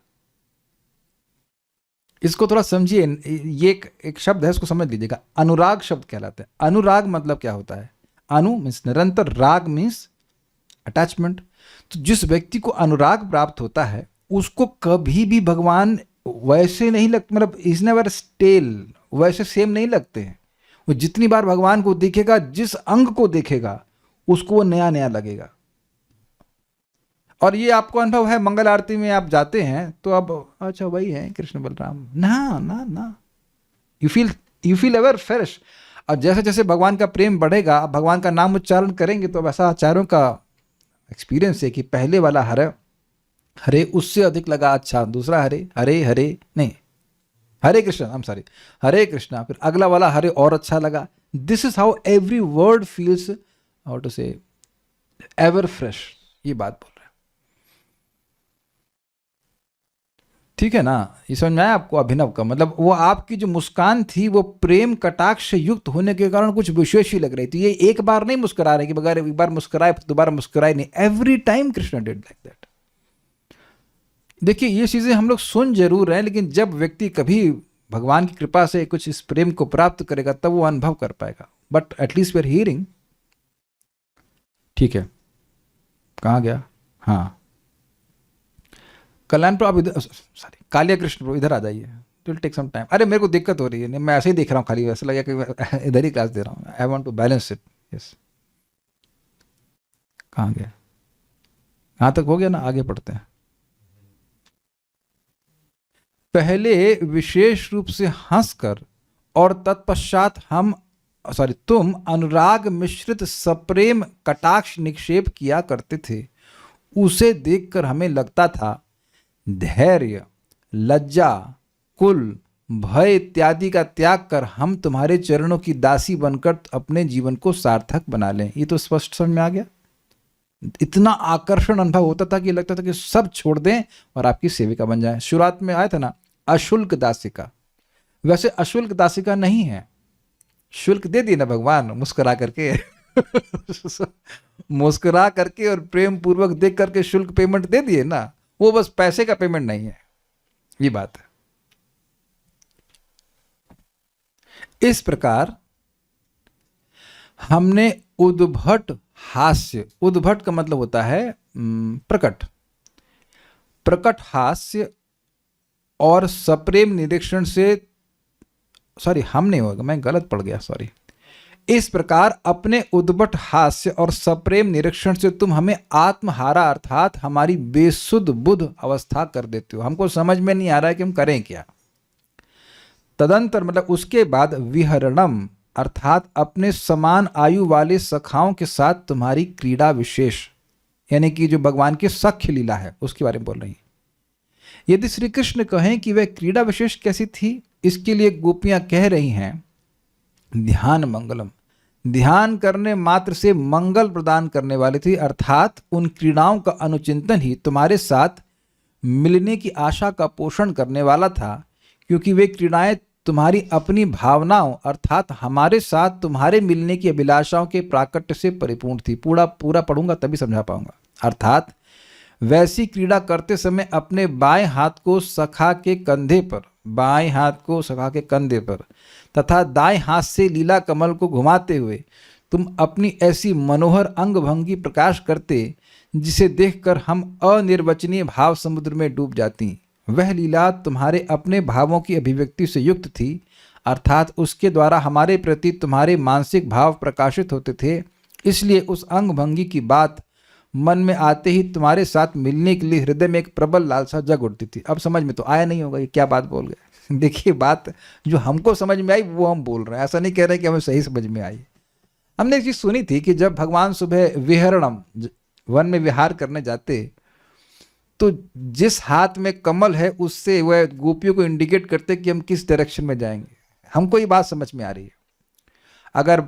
इसको थोड़ा समझिए, ये एक शब्द है, इसको समझ लीजिएगा। अनुराग शब्द कहलाता है। अनुराग मतलब क्या होता है, अनु मीन्स निरंतर, राग मीन्स अटैचमेंट। तो जिस व्यक्ति को अनुराग प्राप्त होता है उसको कभी भी भगवान वैसे नहीं लगते, मतलब इज नेवर स्टेल, वैसे सेम नहीं लगते हैं। वो जितनी बार भगवान को देखेगा, जिस अंग को देखेगा उसको वो नया नया लगेगा। और ये आपको अनुभव है, मंगल आरती में आप जाते हैं तो अब अच्छा वही है कृष्ण बलराम, ना ना ना, यू फील एवर फ्रेश। और जैसे जैसे भगवान का प्रेम बढ़ेगा, आप भगवान का नाम उच्चारण करेंगे तो ऐसा आचार्यों का एक्सपीरियंस है कि पहले वाला हरे हरे उससे अधिक लगा अच्छा, दूसरा हरे हरे हरे नहीं Hare Krishna, I am sorry, Hare Krishna, फिर अगला वाला हरे और अच्छा लगा। This is how every word feels, how to say, ever fresh, ये बात बोल रहे हैं। ठीक है ना, ये समझ में आया आपको अभिनव का मतलब? वो आपकी जो मुस्कान थी वो प्रेम कटाक्ष युक्त होने के कारण कुछ विशेष ही लग रही थी। ये एक बार नहीं मुस्कुरा रहे कि बगैर एक बार मुस्कुराए दोबारा मुस्कुराए नहीं, every time Krishna did like that. देखिए ये चीजें हम लोग सुन जरूर रहे हैं, लेकिन जब व्यक्ति कभी भगवान की कृपा से कुछ इस प्रेम को प्राप्त करेगा तब वो अनुभव कर पाएगा। But at least we are hearing. ठीक है, कहाँ गया, हाँ, कल्याण प्रभु इधर, सॉरी कालिया कृष्ण प्रभु इधर आ जाइए, it will take some time. अरे मेरे को दिक्कत हो रही है, मैं ऐसे ही देख रहा हूँ, खाली वैसे लगा कि इधर ही क्लास दे रहा हूँ। I want to balance it. Yes, कहाँ गया, कहाँ तक हो गया ना, आगे पढ़ते हैं। पहले विशेष रूप से हंसकर और तत्पश्चात तुम अनुराग मिश्रित सप्रेम कटाक्ष निक्षेप किया करते थे। उसे देखकर हमें लगता था धैर्य, लज्जा, कुल, भय इत्यादि का त्याग कर हम तुम्हारे चरणों की दासी बनकर अपने जीवन को सार्थक बना लें। ये तो स्पष्ट समझ में आ गया। इतना आकर्षण अनुभव होता था कि लगता था कि सब छोड़ दें और आपकी सेविका बन जाएं। शुरुआत में आया था ना अशुल्क दासिका, वैसे अशुल्क दासिका नहीं है, शुल्क दे दिए ना भगवान मुस्कुरा करके मुस्कुरा करके और प्रेम पूर्वक देख करके शुल्क पेमेंट दे दिए ना, वो बस पैसे का पेमेंट नहीं है, ये बात है। इस प्रकार हमने उद्भट हास्य, उद्भट का मतलब होता है प्रकट, प्रकट हास्य और सप्रेम निरीक्षण से, सॉरी हम नहीं होगा, मैं गलत पढ़ गया, सॉरी। इस प्रकार अपने उद्भट हास्य और सप्रेम निरीक्षण से तुम हमें आत्महारा अर्थात हमारी बेसुध बुद्ध अवस्था कर देते हो। हमको समझ में नहीं आ रहा है कि हम करें क्या। तदंतर मतलब उसके बाद विहरणम अर्थात अपने समान आयु वाले सखाओं के साथ तुम्हारी क्रीड़ा विशेष, यानी कि जो भगवान की सख्य लीला है उसके बारे में बोल रही है। यदि श्री कृष्ण कहें कि वह क्रीड़ा विशेष कैसी थी, इसके लिए गोपियां कह रही हैं ध्यान मंगलम, ध्यान करने मात्र से मंगल प्रदान करने वाली थी, अर्थात उन क्रीड़ाओं का अनुचिंतन ही तुम्हारे साथ मिलने की आशा का पोषण करने वाला था, क्योंकि वे क्रीड़ाएं तुम्हारी अपनी भावनाओं अर्थात हमारे साथ तुम्हारे मिलने की अभिलाषाओं के प्राकट्य से परिपूर्ण थी। पूरा पढ़ूंगा तभी समझा पाऊंगा। अर्थात वैसी क्रीड़ा करते समय अपने बाएं हाथ को सखा के कंधे पर, बाएं हाथ को सखा के कंधे पर तथा दाएं हाथ से लीला कमल को घुमाते हुए तुम अपनी ऐसी मनोहर अंग भंगी प्रकाश करते जिसे देखकर हम अनिर्वचनीय भाव समुद्र में डूब जाती। वह लीला तुम्हारे अपने भावों की अभिव्यक्ति से युक्त थी, अर्थात उसके द्वारा हमारे प्रति तुम्हारे मानसिक भाव प्रकाशित होते थे। इसलिए उस अंग भंगी की बात मन में आते ही तुम्हारे साथ मिलने के लिए हृदय में एक प्रबल लालसा जग उठती थी। अब समझ में तो आया नहीं होगा ये क्या बात बोल गए। देखिए, बात जो हमको समझ में आई वो हम बोल रहे हैं, ऐसा नहीं कह रहे कि हमें सही समझ में आई। हमने एक चीज सुनी थी कि जब भगवान सुबह विहरणम वन में विहार करने जाते, तो जिस हाथ में कमल है उससे वह गोपियों को इंडिकेट करते कि हम किस डायरेक्शन में जाएंगे। हमको ये बात समझ में आ रही है। अगर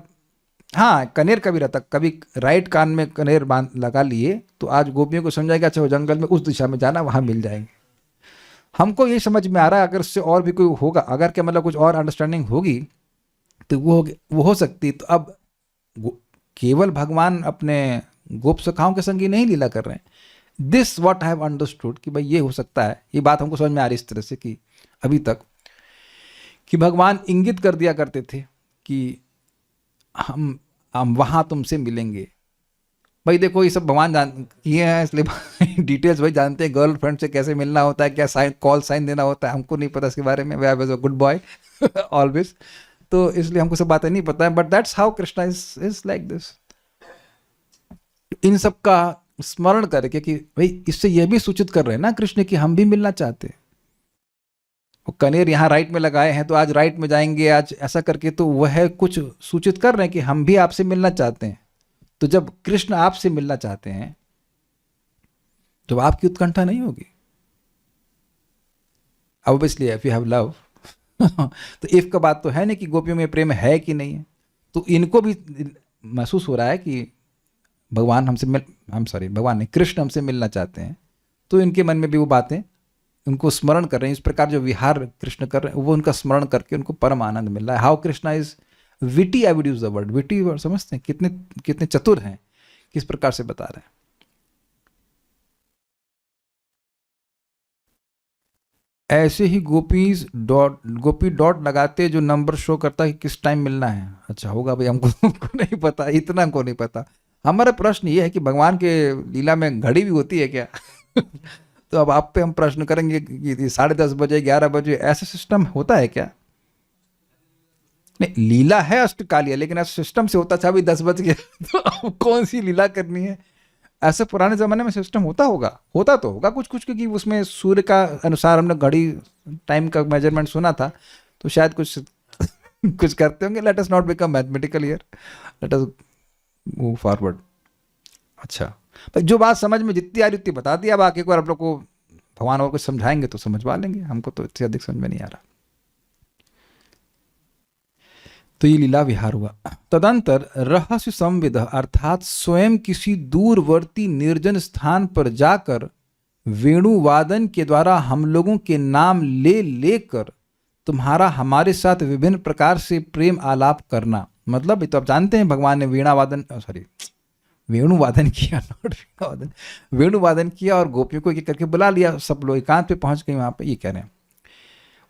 हाँ, कनेर का भी रहता, कभी राइट कान में कनेर बांध लगा लिए तो आज गोपियों को समझाएगा अच्छा वो जंगल में उस दिशा में जाना, वहां मिल जाएंगे। हमको ये समझ में आ रहा है, अगर उससे और भी कोई होगा, अगर क्या मतलब कुछ और अंडरस्टैंडिंग होगी तो वो हो सकती है। तो अब केवल भगवान अपने गोप सखाओं के संग ही नहीं लीला कर रहे हैं। This what I have understood कि भाई ये हो सकता है, ये बात हमको समझ में आ रही इस तरह से कि अभी तक कि भगवान इंगित कर दिया करते थे कि हम वहां तुमसे मिलेंगे। भाई देखो, ये सब भगवान किए हैं, इसलिए डिटेल्स भाई जानते हैं, गर्लफ्रेंड से कैसे मिलना होता है, क्या साइन कॉल साइन देना होता है, हमको नहीं पता इसके बारे में। I was a good boy always, तो इसलिए हमको सब बातें नहीं पता है। But that's how Krishna is like this. इन सब का स्मरण करके कि भाई इससे यह भी सूचित कर रहे हैं ना कृष्ण कि हम भी मिलना चाहते हैं। वो कनेर यहाँ राइट में लगाए हैं तो आज राइट में जाएंगे, आज ऐसा करके, तो वह कुछ सूचित कर रहे हैं कि हम भी आपसे मिलना चाहते हैं। तो जब कृष्ण आपसे मिलना चाहते हैं तो आपकी उत्कंठा नहीं होगी। Obviously if you have love तो इफ का बात तो है नहीं कि गोपियों में प्रेम है कि नहीं है। तो इनको भी महसूस हो रहा है कि भगवान भगवान नहीं, कृष्ण हमसे मिलना चाहते हैं। तो इनके मन में भी वो बातें उनको स्मरण कर रहे हैं। इस प्रकार जो विहार कृष्ण कर रहे हैं वो उनका स्मरण करके उनको परम आनंद मिल रहा है। How Krishna is witty, I would use the word witty, word समझते हैं कितने चतुर हैं, किस प्रकार से बता रहे हैं। ऐसे ही गोपी डॉट लगाते जो नंबर शो करता है कि किस टाइम मिलना है। अच्छा होगा भाई, हमको नहीं पता, इतना हमको नहीं पता। हमारा प्रश्न ये है कि भगवान के लीला में घड़ी भी होती है क्या? तो अब आप पे हम प्रश्न करेंगे कि 10:30 बजे 11 बजे ऐसा सिस्टम होता है क्या? नहीं, लीला है अष्टकालीय, लेकिन ऐसा सिस्टम से होता था, अभी 10 बज गया तो अब कौन सी लीला करनी है? ऐसे पुराने जमाने में सिस्टम होता तो होगा कुछ, क्योंकि उसमें सूर्य का अनुसार हमने घड़ी टाइम का मेजरमेंट सुना था, तो शायद कुछ करते होंगे। Let us not become mathematical here, let us move forward. अच्छा, पर जो बात समझ में जितनी आ रही उतनी बता दी। अब आके एक बार आप लोग को भगवान और कुछ समझाएंगे तो समझवा लेंगे, हमको तो इससे अधिक समझ में नहीं आ रहा। तो ये लीला विहार हुआ। तदंतर रहस्य संविद अर्थात स्वयं किसी दूरवर्ती निर्जन स्थान पर जाकर वेणुवादन के द्वारा हम लोगों के नाम ले लेकर तुम्हारा हमारे साथ विभिन्न प्रकार से प्रेम आलाप करना। मतलब तो आप जानते हैं भगवान ने वेणुवादन किया, नॉट वीणावादन, वेणुवादन किया और गोपियों को एक करके बुला लिया। सब लोग एकांत पे पहुंच गए वहां पे, ये कह रहे हैं।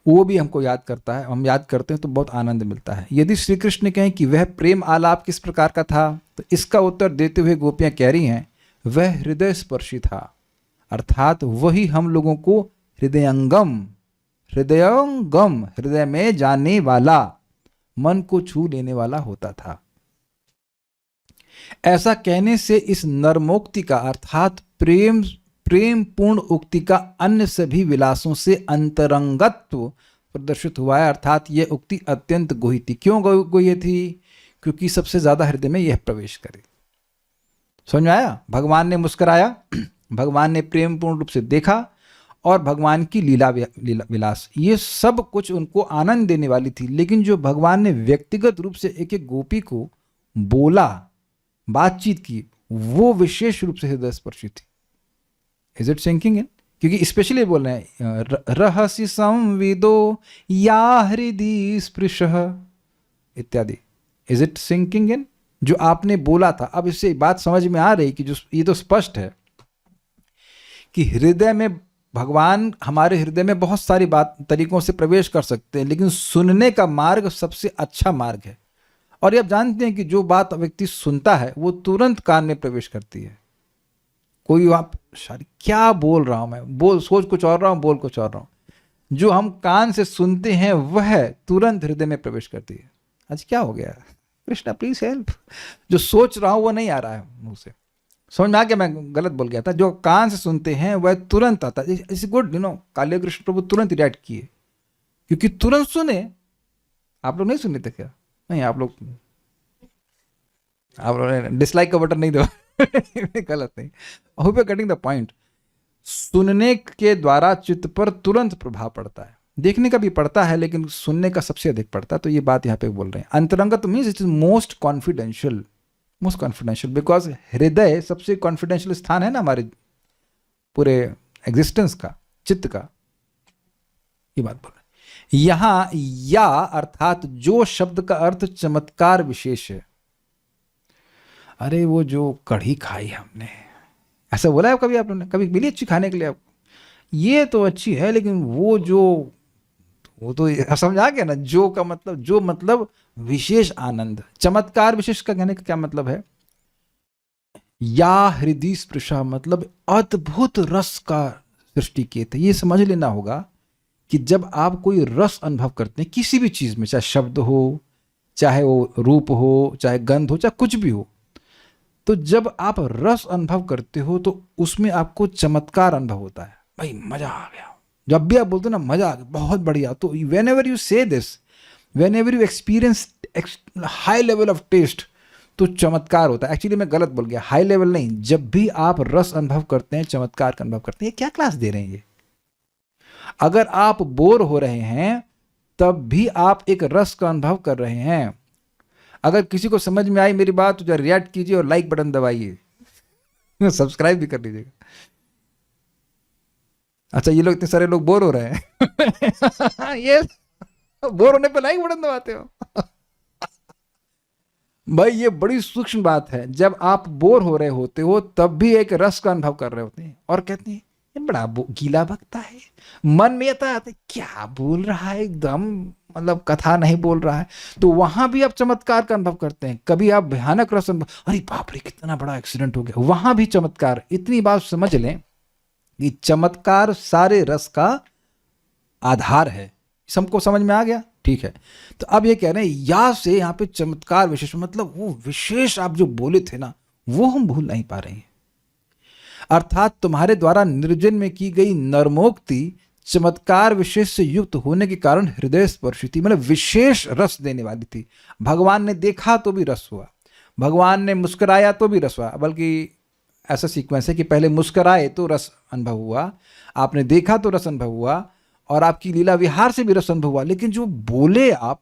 वो भी हमको याद करता है, हम याद करते हैं तो बहुत आनंद मिलता है। यदि श्री कृष्ण कहें कि वह प्रेम आलाप किस प्रकार का था, तो इसका उत्तर देते हुए गोपियां कह रही हैं वह हृदय स्पर्शी था, अर्थात वही हम लोगों को हृदयंगम हृदय में जाने वाला, मन को छू लेने वाला होता था। ऐसा कहने से इस नर्मोक्ति का अर्थात प्रेम पूर्ण उक्ति का अन्य सभी विलासों से अंतरंगत्व प्रदर्शित हुआ है। अर्थात यह उक्ति अत्यंत गोही थी। क्यों गोही थी? क्योंकि सबसे ज्यादा हृदय में यह प्रवेश करे। समझ में आया? भगवान ने मुस्कुराया, भगवान ने प्रेम पूर्ण रूप से देखा, और भगवान की लीला विलास, ये सब कुछ उनको आनंद देने वाली थी। लेकिन जो भगवान ने व्यक्तिगत रूप से एक एक गोपी को बोला, बातचीत की, वो विशेष रूप से हृदय स्पर्शी थी। Is it sinking in? क्योंकि स्पेशली बोल रहे हैं रहस्य संविदो या हृदय स्पृशः इत्यादि। Is it sinking in? जो आपने बोला था, अब इससे बात समझ में आ रही कि जो ये तो स्पष्ट है कि हृदय में भगवान हमारे हृदय में बहुत सारी तरीकों से प्रवेश कर सकते हैं, लेकिन सुनने का मार्ग सबसे अच्छा मार्ग है। और ये आप जानते हैं कि जो बात व्यक्ति सुनता है वो तुरंत कान में प्रवेश करती है। कोई आप क्या बोल रहा हूं मैं, सोच कुछ और रहा हूं, बोल कुछ और रहा हूं। जो हम कान से सुनते हैं वह तुरंत हृदय में प्रवेश करती है। आज क्या हो गया? Krishna please help. जो सोच रहा हूं वो नहीं आ रहा है मुंह से। समझ में आ गया? मैं गलत बोल गया था। जो कान से सुनते हैं वह तुरंत आता है। इट्स गुड, काले कृष्ण प्रभु तुरंत रिएक्ट किए क्योंकि तुरंत सुने। आप लोग नहीं सुने थे क्या? नहीं, आप लोग ने डिसलाइक का बटन नहीं दबा। गलत नहीं। Hope you are getting the point. सुनने के द्वारा चित्त पर तुरंत प्रभाव पड़ता है, देखने का भी पड़ता है लेकिन सुनने का सबसे अधिक पड़ता है। तो ये बात यहाँ पे बोल रहे हैं। अंतरंगत means it is most confidential, because हृदय सबसे कॉन्फिडेंशियल स्थान है ना हमारे पूरे एग्जिस्टेंस का, चित्त का। ये बात बोल रहे हैं यहां। या अर्थात जो शब्द का अर्थ चमत्कार विशेष है। अरे वो जो कढ़ी खाई हमने, ऐसा बोला है कभी आप लोगों ने? कभी मिली अच्छी खाने के लिए आपको? ये तो अच्छी है लेकिन वो तो समझ आ गया ना। जो मतलब विशेष आनंद। चमत्कार विशेष का कहने का क्या मतलब है? या हृदय स्पृशा मतलब अद्भुत रस का सृष्टि किए थे। ये समझ लेना होगा कि जब आप कोई रस अनुभव करते हैं किसी भी चीज में, चाहे शब्द हो, चाहे वो रूप हो, चाहे गंध हो, चाहे कुछ भी हो, तो जब आप रस अनुभव करते हो तो उसमें आपको चमत्कार अनुभव होता है। भाई मजा आ गया। जब भी आप बोलते हो ना मजा आ गया, बहुत बढ़िया, तो whenever you say this, whenever you experience high level of taste, तो चमत्कार होता है। एक्चुअली मैं गलत बोल गया, हाई लेवल नहीं। जब भी आप रस अनुभव करते हैं, चमत्कार का अनुभव करते हैं। ये क्या क्लास दे रहे हैं ये? अगर आप बोर हो रहे हैं तब भी आप एक रस का अनुभव कर रहे हैं। अगर किसी को समझ में आई मेरी बात तो जरा रिएक्ट कीजिए और लाइक बटन दबाइए, सब्सक्राइब भी कर लीजिएगा। अच्छा, ये लोग इतने सारे लोग बोर हो रहे हैं। ये बोर होने पे लाइक बटन दबाते हो? भाई ये बड़ी सूक्ष्म बात है। जब आप बोर हो रहे होते हो तब भी एक रस का अनुभव कर रहे होते हैं और कहते हैं ये बड़ा गीला बकता है। मन में आता है क्या बोल रहा है, एकदम मतलब कथा नहीं बोल रहा है। तो वहां भी आप चमत्कार का अनुभव करते हैं। कभी आप भयानक रस अनुभव, अरे बाप रे कितना बड़ा एक्सीडेंट हो गया, वहां भी चमत्कार। इतनी बात समझ लें कि चमत्कार सारे रस का आधार है। सबको समझ में आ गया? ठीक है। तो अब ये कह रहे हैं या से यहाँ पे चमत्कार विशेष, मतलब वो विशेष आप जो बोले थे ना वो हम भूल नहीं पा रहे हैं। अर्थात तुम्हारे द्वारा निर्जन में की गई नर्मोक्ति चमत्कार विशेष से युक्त होने के कारण हृदय स्पर्शी थी, मतलब विशेष रस देने वाली थी। भगवान ने देखा तो भी रस हुआ, भगवान ने मुस्कुराया तो भी रस हुआ। बल्कि ऐसा सीक्वेंस है कि पहले मुस्कुराए तो रस अनुभव हुआ, आपने देखा तो रस अनुभव हुआ, और आपकी लीला विहार से भी रस अनुभव हुआ। लेकिन जो बोले आप,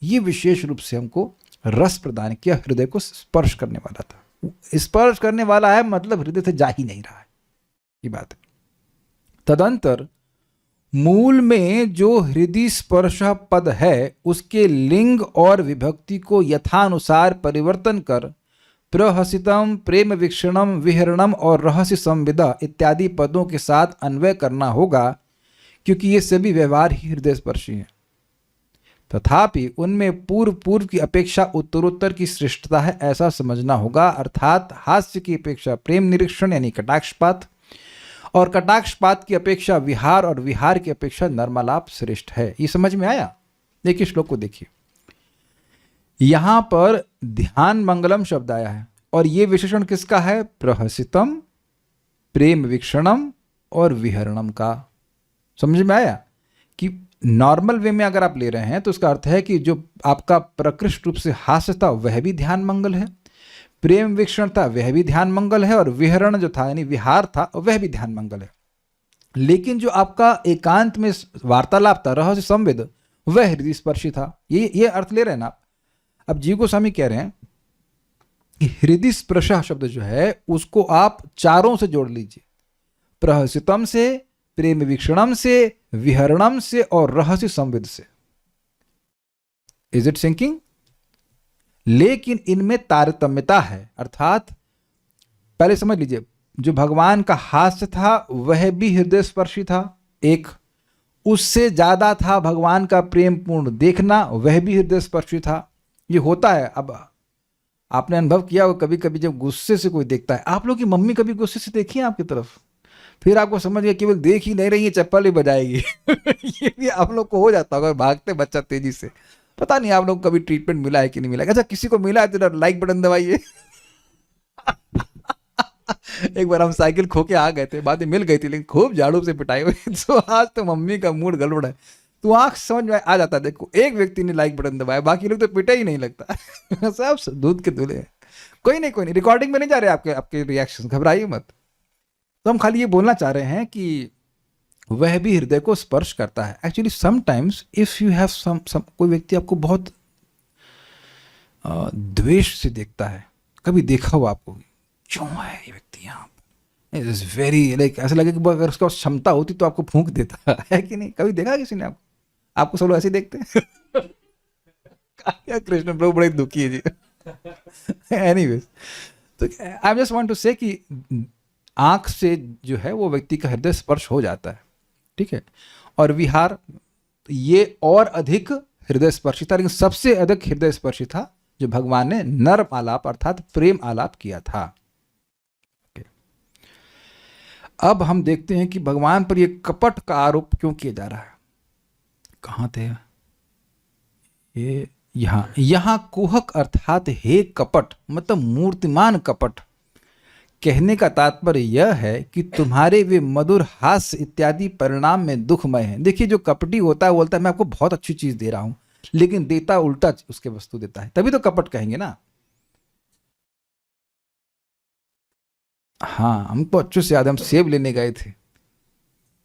ये विशेष रूप से हमको रस प्रदान किया, हृदय को स्पर्श करने वाला था। स्पर्श करने वाला है मतलब हृदय से जा ही नहीं रहा है, ये बात है। तदंतर मूल में जो हृदय स्पर्श पद है उसके लिंग और विभक्ति को यथानुसार परिवर्तन कर प्रहसितम, प्रेम वीक्षणम, विहरणम और रहस्य संविदा इत्यादि पदों के साथ अन्वय करना होगा, क्योंकि ये सभी व्यवहार ही हृदय स्पर्शी हैं। तथापि उनमें पूर्व की अपेक्षा उत्तरोत्तर की श्रेष्ठता है, ऐसा समझना होगा। अर्थात हास्य की अपेक्षा प्रेम निरीक्षण यानी कटाक्षपात, और कटाक्षपात की अपेक्षा विहार, और विहार की अपेक्षा नर्मलाप श्रेष्ठ है। ये समझ में आया? देखिए श्लोक को देखिए। यहां पर ध्यान मंगलम शब्द आया है और ये विशेषण किसका है? प्रहसितम, प्रेम वीक्षणम और विहरणम का। समझ में आया कि नॉर्मल वे में अगर आप ले रहे हैं तो उसका अर्थ है कि जो आपका प्रकृष्ट रूप से हास्य था वह भी ध्यान मंगल है, प्रेम वीक्षण था वह भी ध्यान मंगल है, और विहरण जो था यानी विहार था वह भी ध्यान मंगल है। लेकिन जो आपका एकांत में वार्तालाप था, रहस्य संवेद, वह हृदय स्पर्शी था। ये अर्थ ले रहे हैं ना आप। अब जी गोस्वामी कह रहे हैं कि हृदय स्पर्श शब्द जो है उसको आप चारों से जोड़ लीजिए, प्रहसितम से, प्रेम वीक्षणम से, विहरणम से और रहस्य संविद से। Is it sinking? लेकिन इनमें तारतम्यता है। अर्थात पहले समझ लीजिए, जो भगवान का हास्य था वह भी हृदय स्पर्शी था एक, उससे ज्यादा था भगवान का प्रेम पूर्ण देखना, वह भी हृदय स्पर्शी था। ये होता है। अब आपने अनुभव किया हो कभी कभी जब गुस्से से कोई देखता है, आप लोग की मम्मी कभी गुस्से से देखी है आपकी तरफ, फिर आपको समझ गया केवल देख ही नहीं रही है, चप्पल ही बजाएगी। ये भी आप लोग को हो जाता होगा, भागते बच्चा तेजी से। पता नहीं आप लोग कभी ट्रीटमेंट मिला है कि नहीं मिला। अच्छा, किसी को मिला है तो लाइक बटन दबाइए। एक बार हम साइकिल खो के आ गए थे, बाद में मिल गई थी लेकिन खूब झाड़ू से पिटाई हुई, तो आज तो मम्मी का मूड गड़बड़ है। तो आंख समझ में आ जाता है। देखो एक व्यक्ति ने लाइक बटन दबाया, बाकी लोग तो पिटे ही नहीं लगता। सब दूध के दूल्हे हैं। कोई नहीं, रिकॉर्डिंग में नहीं जा रहे आपके आपके रिएक्शन, घबराइए मत। तो हम खाली ये बोलना चाह रहे हैं कि वह भी हृदय को स्पर्श करता है। Actually sometimes if you have some कोई व्यक्ति आपको बहुत द्वेष से देखता है, कभी देखा हो आपको, क्यों है ये व्यक्ति यहाँ, इट इज वेरी लाइक, ऐसा लगे कि अगर उसका क्षमता होती तो आपको फूंक देता है कि नहीं? कभी देखा किसी ने आपको सब लोग ऐसे ही देखते हैं? कृष्ण प्रभु बड़े दुखी है जी। एनीवेज, तो I am just want to say कि आंख से जो है वो व्यक्ति का हृदय स्पर्श हो जाता है, ठीक है। और विहार ये और अधिक हृदय स्पर्शी था, लेकिन सबसे अधिक हृदय स्पर्शी था जो भगवान ने नर्म आलाप अर्थात प्रेम आलाप किया था। अब हम देखते हैं कि भगवान पर यह कपट का आरोप क्यों किया जा रहा है। कहां थे ये? यहां कुहक अर्थात हे कपट, मतलब मूर्तिमान कपट। कहने का तात्पर्य यह है कि तुम्हारे वे मधुर हास्य इत्यादि परिणाम में दुखमय हैं। देखिए, जो कपटी होता है बोलता है मैं आपको बहुत अच्छी चीज दे रहा हूं, लेकिन देता उल्टा उसके वस्तु देता है, तभी तो कपट कहेंगे ना। हाँ, हमको अच्छे से याद है, हम सेब लेने गए थे,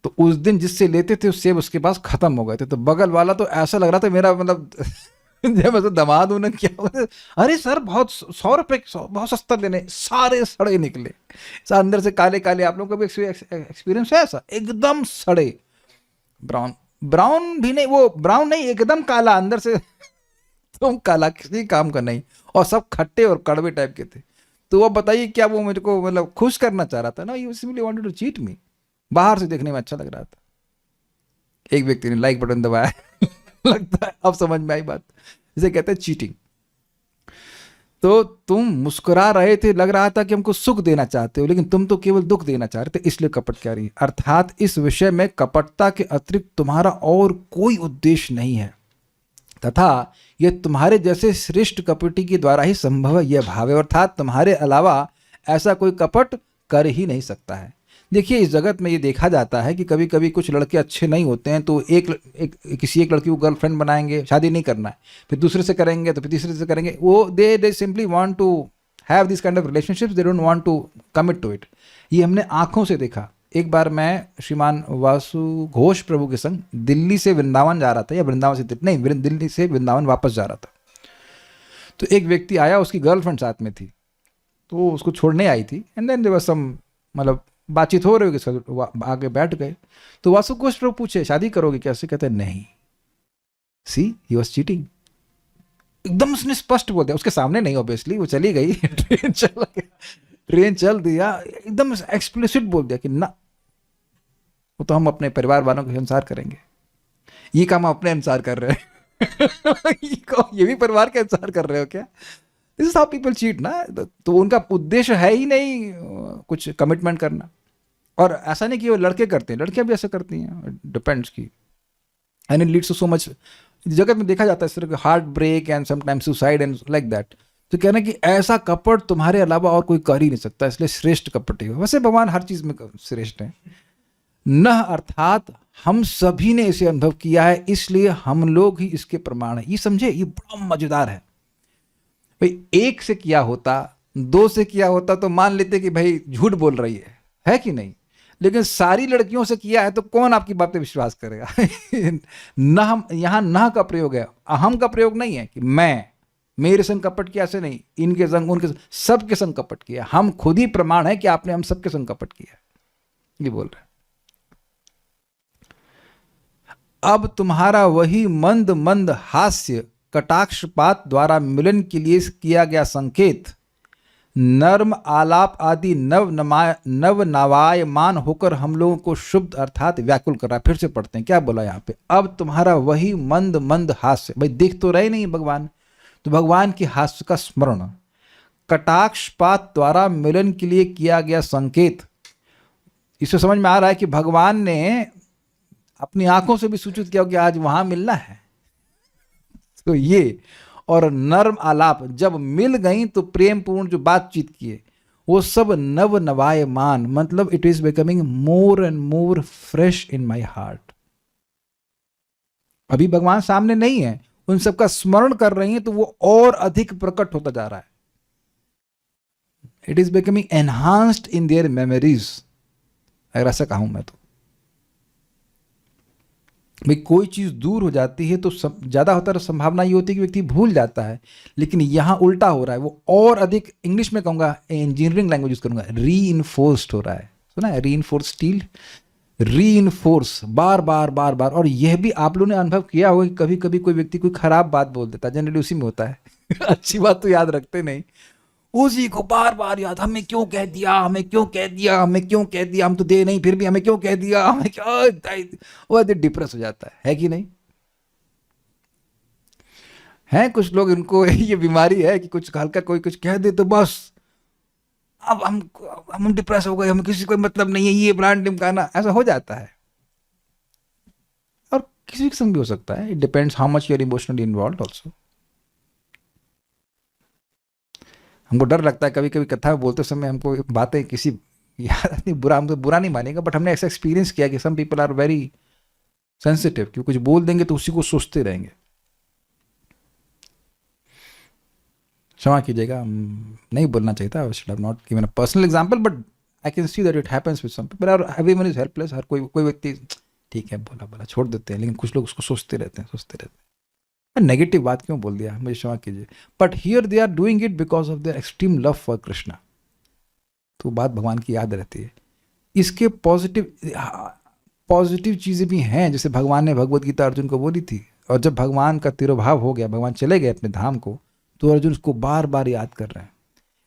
तो उस दिन जिससे लेते थे उस सेब उसके पास खत्म हो गए थे, तो बगल वाला तो ऐसा लग रहा था मेरा मतलब जब मैं तो दमाद हूं ना, क्या अरे सर बहुत 100 रुपए बहुत सस्ता देने, सारे सड़े निकले अंदर से काले काले। आप लोगों का भी एक्सपीरियंस है ऐसा? एकदम सड़े, ब्राउन भी नहीं, वो ब्राउन नहीं, एकदम काला अंदर से। तुम काला किसी काम का नहीं, और सब खट्टे और कड़वे टाइप के थे। तो अब बताइए क्या वो मेरे को मतलब खुश करना चाह रहा था ना? You simply wanted to cheat me. बाहर से देखने में अच्छा लग रहा था। एक व्यक्ति ने लाइक बटन दबाया। लगता है अब समझ में आई बात, जिसे कहते हैं चीटिंग। तो तुम मुस्कुरा रहे थे, लग रहा था कि हमको सुख देना चाहते हो, लेकिन तुम तो केवल दुख देना चाह रहे थे, इसलिए कपट कह रही है। अर्थात इस विषय में कपटता के अतिरिक्त तुम्हारा और कोई उद्देश्य नहीं है, तथा यह तुम्हारे जैसे श्रेष्ठ कपटी के द्वारा ही संभव है, यह भाव है। अर्थात तुम्हारे अलावा ऐसा कोई कपट कर ही नहीं सकता है। देखिए, इस जगत में ये देखा जाता है कि कभी कभी कुछ लड़के अच्छे नहीं होते हैं, तो किसी एक लड़की को गर्लफ्रेंड बनाएंगे, शादी नहीं करना है, फिर दूसरे से करेंगे, तो फिर तीसरे से करेंगे। वो they simply want to have this kind of relationships, they don't want to commit to it. ये हमने आंखों से देखा। एक बार मैं श्रीमान वासु घोष प्रभु के संग दिल्ली से वृंदावन जा रहा था, या वृंदावन से नहीं, दिल्ली से वृंदावन वापस जा रहा था। तो एक व्यक्ति आया, उसकी गर्लफ्रेंड साथ में थी, तो उसको छोड़ने आई थी। And then there was some मतलब बातचीत हो रही होगी, आगे बैठ गए। तो वासु घोष प्रभु पूछे शादी करोगे कैसे? कहते नहीं। सी ही वाज चीटिंग। एकदम उसने स्पष्ट बोल दिया, उसके सामने नहीं ऑब्वियसली, वो चली गई। ट्रेन चल दिया, एकदम एक्सप्लिसिट बोल दिया कि ना, वो तो हम अपने परिवार वालों के अनुसार करेंगे, ये काम हम अपने अनुसार कर रहे हैं। ये भी परिवार के अनुसार कर रहे हो क्या? This is how people cheat ना। तो उनका उद्देश्य है ही नहीं कुछ कमिटमेंट करना। और ऐसा नहीं कि वो लड़के करते हैं, लड़कियां भी ऐसा करती हैं, डिपेंड्स की। And it leads to so much, जगत में देखा जाता है इस तरह का heart break and sometimes suicide and like that. तो कहना कि ऐसा कपट तुम्हारे अलावा और कोई कर ही नहीं सकता, इसलिए श्रेष्ठ कपट ही हो। वैसे भगवान हर चीज में श्रेष्ठ है। न अर्थात हम सभी ने इसे अनुभव किया है, इसलिए हम लोग ही इसके प्रमाण है। ये समझे, ये बड़ा मजेदार है। भाई एक से किया होता, दो से किया होता तो मान लेते कि भाई झूठ बोल रही है कि नहीं, लेकिन सारी लड़कियों से किया है तो कौन आपकी बात पे विश्वास करेगा? न हम यहाँ न का प्रयोग है, अहम का प्रयोग नहीं है कि मैं मेरे संग कपट किया, ऐसे नहीं, इनके संग उनके संग, सबके संग कपट किया। हम खुद ही प्रमाण है कि आपने हम सबके संग कपट किया, ये बोल रहे। अब तुम्हारा वही मंद मंद हास्य कटाक्षपात द्वारा मिलन के लिए किया गया संकेत नर्म आलाप आदि नव नवायमान होकर हम लोगों को शुद्ध अर्थात व्याकुल कर रहा है। फिर से पढ़ते हैं क्या बोला यहाँ पे। अब तुम्हारा वही मंद मंद हास्य, भाई देख तो रहे नहीं भगवान, तो भगवान के हास्य का स्मरण कटाक्षपात द्वारा मिलन के लिए किया गया संकेत। इससे समझ में आ रहा है कि भगवान ने अपनी आंखों से भी सूचित किया कि आज वहां मिलना है। तो ये और नर्म आलाप जब मिल गई तो प्रेम पूर्ण जो बातचीत किए वो सब नव नवायमान, मतलब it is becoming more and more fresh in my heart. अभी भगवान सामने नहीं है, उन सबका स्मरण कर रही हैं, तो वो और अधिक प्रकट होता जा रहा है. It is becoming enhanced in their memories, अगर ऐसा कहूं मैं तो. भाई कोई चीज दूर हो जाती है तो ज्यादा होता है, संभावना ये होती है कि व्यक्ति भूल जाता है, लेकिन यहां उल्टा हो रहा है, वो और अधिक, इंग्लिश में कहूंगा, इंजीनियरिंग लैंग्वेज यूज करूंगा, री-इन्फोर्स्ड हो रहा है. सुना है री-इन्फोर्स्ड स्टील, री-इन्फोर्स, बार बार बार बार. और यह भी आप लोगों ने अनुभव किया होगा कि कभी कभी कोई व्यक्ति कोई खराब बात बोल देता है, जनरली उसी में होता है. अच्छी बात तो याद रखते नहीं, उसी को बार बार याद, हमें क्यों कह दिया, हमें क्यों कह दिया, हमें क्यों कह दिया, हम तो दे नहीं फिर भी हमें क्यों कह दिया, हमें क्या, वो डिप्रेस हो जाता है कि नहीं. है कुछ लोग, इनको ये बीमारी है कि कुछ हल्का कोई कुछ कह दे तो बस अब हम डिप्रेस हो गए, हमें किसी कोई मतलब नहीं है, ये ब्रांड टिमकाना, ऐसा हो जाता है. और किसी के संग भी हो सकता है, it depends how much you are emotionally involve also. हमको डर लगता है कभी कभी कथा बोलते समय, हमको बातें किसी याद नहीं, बुरा, हमको बुरा नहीं मानेगा, बट हमने ऐसा एक्सपीरियंस किया कि some people are very sensitive, कि कुछ बोल देंगे तो उसी को सोचते रहेंगे. क्षमा कीजिएगा, नहीं बोलना चाहिए था, I should have not given a personal example, but I can see that it happens with some people, और एवरीवन इज हेल्पलेस. हर कोई व्यक्ति ठीक है बोला बोला छोड़ देते हैं, लेकिन कुछ लोग उसको सोचते रहते हैं. नेगेटिव बात क्यों बोल दिया, मुझे क्षमा कीजिए. But here they are doing it because of their extreme love for Krishna. तो बात भगवान की याद रहती है. इसके पॉजिटिव चीज़ें भी हैं, जैसे भगवान ने भगवत गीता अर्जुन को बोली थी, और जब भगवान का तिरोभाव हो गया, भगवान चले गए अपने धाम को, तो अर्जुन उसको बार बार याद कर रहे हैं.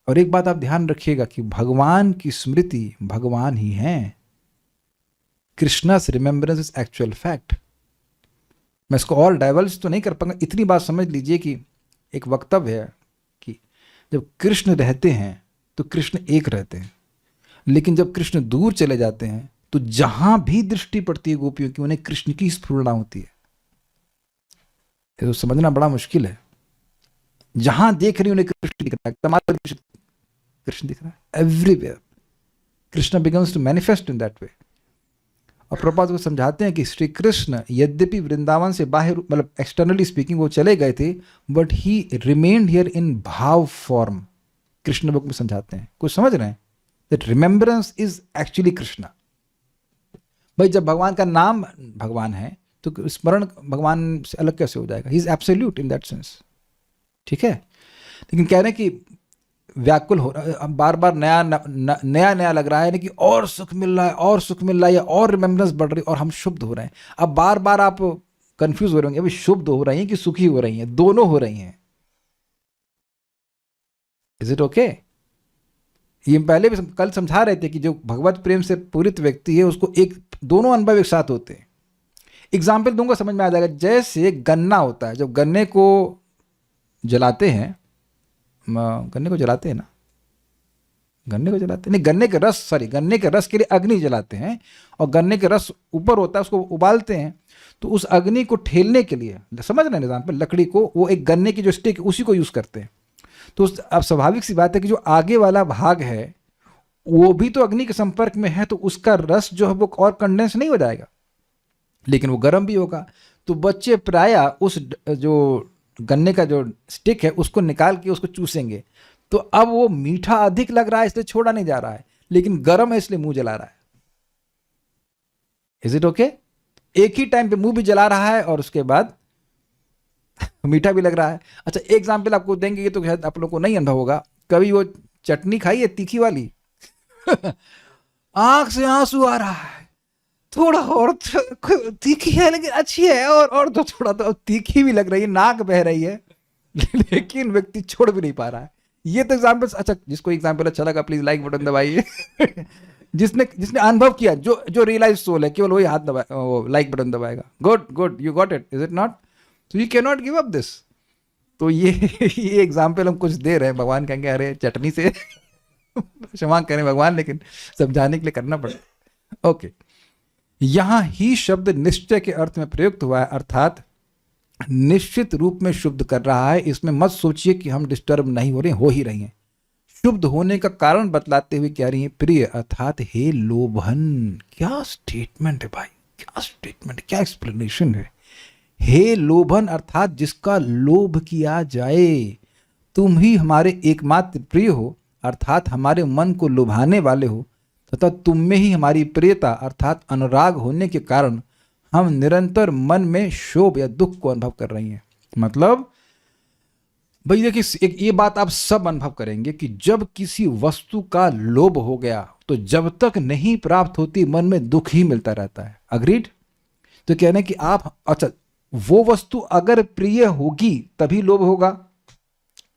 और एक बात आप ध्यान रखिएगा कि भगवान की स्मृति भगवान ही है. कृष्णा's रिमेम्बरेंस इज एक्चुअल फैक्ट. मैं इसको और डाइवर्स तो नहीं कर पाऊंगा, इतनी बात समझ लीजिए कि एक वक्तव्य है कि जब कृष्ण रहते हैं तो कृष्ण एक रहते हैं, लेकिन जब कृष्ण दूर चले जाते हैं तो जहां भी दृष्टि पड़ती है गोपियों की, उन्हें कृष्ण की स्फुरणा होती है. ये तो समझना बड़ा मुश्किल है. जहां देख रही उन्हें कृष्ण दिख रहा है, तमाम कृष्ण दिख रहा है, everywhere Krishna becomes to manifest in that way. और प्रभुपाद को समझाते हैं कि श्री कृष्ण यद्यपि वृंदावन से बाहर, मतलब एक्सटर्नली स्पीकिंग वो चले गए थे, but he remained here in भाव फॉर्म. कृष्ण बुक में समझाते हैं, कुछ समझ रहे हैं, that remembrance is actually Krishna. भाई जब भगवान का नाम भगवान है तो स्मरण भगवान से अलग कैसे हो जाएगा? He is absolute in that sense. ठीक है, लेकिन कह रहे हैं कि व्याकुल हो रहा है, बार बार नया लग रहा है, कि और सुख मिल रहा है, और सुख मिल रहा है, और रिमेम्बरेंस बढ़ रही है, और हम शुद्ध हो रहे हैं. अब बार बार आप कंफ्यूज हो रहे होंगे, अभी शुद्ध हो रही हैं कि सुखी हो रही हैं? दोनों हो रही हैं. Is it okay? ये पहले भी कल समझा रहे थे कि जो भगवत प्रेम से पूरित व्यक्ति है, उसको दोनों अनुभव एक साथ होते हैं. एग्जाम्पल दूंगा, समझ में आ जाएगा. जैसे गन्ना होता है, जब गन्ने को जलाते हैं, गन्ने को जलाते हैं ना, गन्ने को जलाते नहीं, गन्ने के रस के लिए अग्नि जलाते हैं, और गन्ने के रस ऊपर होता है, उसको उबालते हैं. तो उस अग्नि को ठेलने के लिए, समझ रहे हैं एग्जाम्पल, लकड़ी को, वो एक गन्ने की जो स्टिक है उसी को यूज करते हैं. तो अब स्वाभाविक सी बात है कि जो आगे वाला भाग है वो भी तो अग्नि के संपर्क में है, तो उसका रस जो है वो और कंडेंस नहीं हो जाएगा, लेकिन वो गर्म भी होगा. तो बच्चे प्रायः उस जो गन्ने का जो स्टिक है उसको निकाल के उसको चूसेंगे, तो अब वो मीठा अधिक लग रहा है इसलिए छोड़ा नहीं जा रहा है, लेकिन गर्म है इसलिए मुंह जला रहा है. Is it okay? एक ही टाइम पे मुंह भी जला रहा है और उसके बाद मीठा भी लग रहा है. अच्छा, एक एग्जाम्पल आपको देंगे, ये तो शायद आप लोगों को नहीं अनुभव होगा. कभी वो चटनी खाई है तीखी वाली? आंख से आंसू आ रहा है, थोड़ा और तीखी है लेकिन अच्छी है, और तो थोड़ा तो तीखी भी लग रही है, नाक बह रही है, लेकिन व्यक्ति छोड़ भी नहीं पा रहा है. ये तो एग्जाम्पल. अच्छा, जिसको एग्जाम्पल अच्छा लगा प्लीज लाइक बटन दबाइए. जिसने अनुभव किया, जो रियलाइज सोल है, केवल वही हाथ दबाए, वो लाइक बटन दबाएगा. Good, you got it, is it not? तो you can not give up this. तो ये एग्जाम्पल हम कुछ दे रहे हैं. भगवान कहेंगे अरे चटनी से क्षमा करें भगवान, लेकिन समझाने के लिए करना पड़ेगा. ओके, यहां ही शब्द निश्चय के अर्थ में प्रयुक्त हुआ है, अर्थात निश्चित रूप में शुद्ध कर रहा है. इसमें मत सोचिए कि हम डिस्टर्ब नहीं हो रहे, हो ही रही हैं. शुद्ध होने का कारण बतलाते हुए कह रही है प्रिय, अर्थात हे लोभन. क्या स्टेटमेंट है भाई, क्या स्टेटमेंट, क्या एक्सप्लेनेशन है. हे लोभन अर्थात जिसका लोभ किया जाए, तुम ही हमारे एकमात्र प्रिय हो अर्थात हमारे मन को लुभाने वाले हो, तथा तुम में ही हमारी प्रियता अर्थात अनुराग होने के कारण हम निरंतर मन में शोभ या दुख को अनुभव कर रही हैं। मतलब भाई देखिए, एक ये बात आप सब अनुभव करेंगे कि जब किसी वस्तु का लोभ हो गया तो जब तक नहीं प्राप्त होती मन में दुख ही मिलता रहता है। अग्रीड? तो कहना है कि आप, अच्छा, वो वस्तु अगर प्रिय होगी तभी लोभ होगा,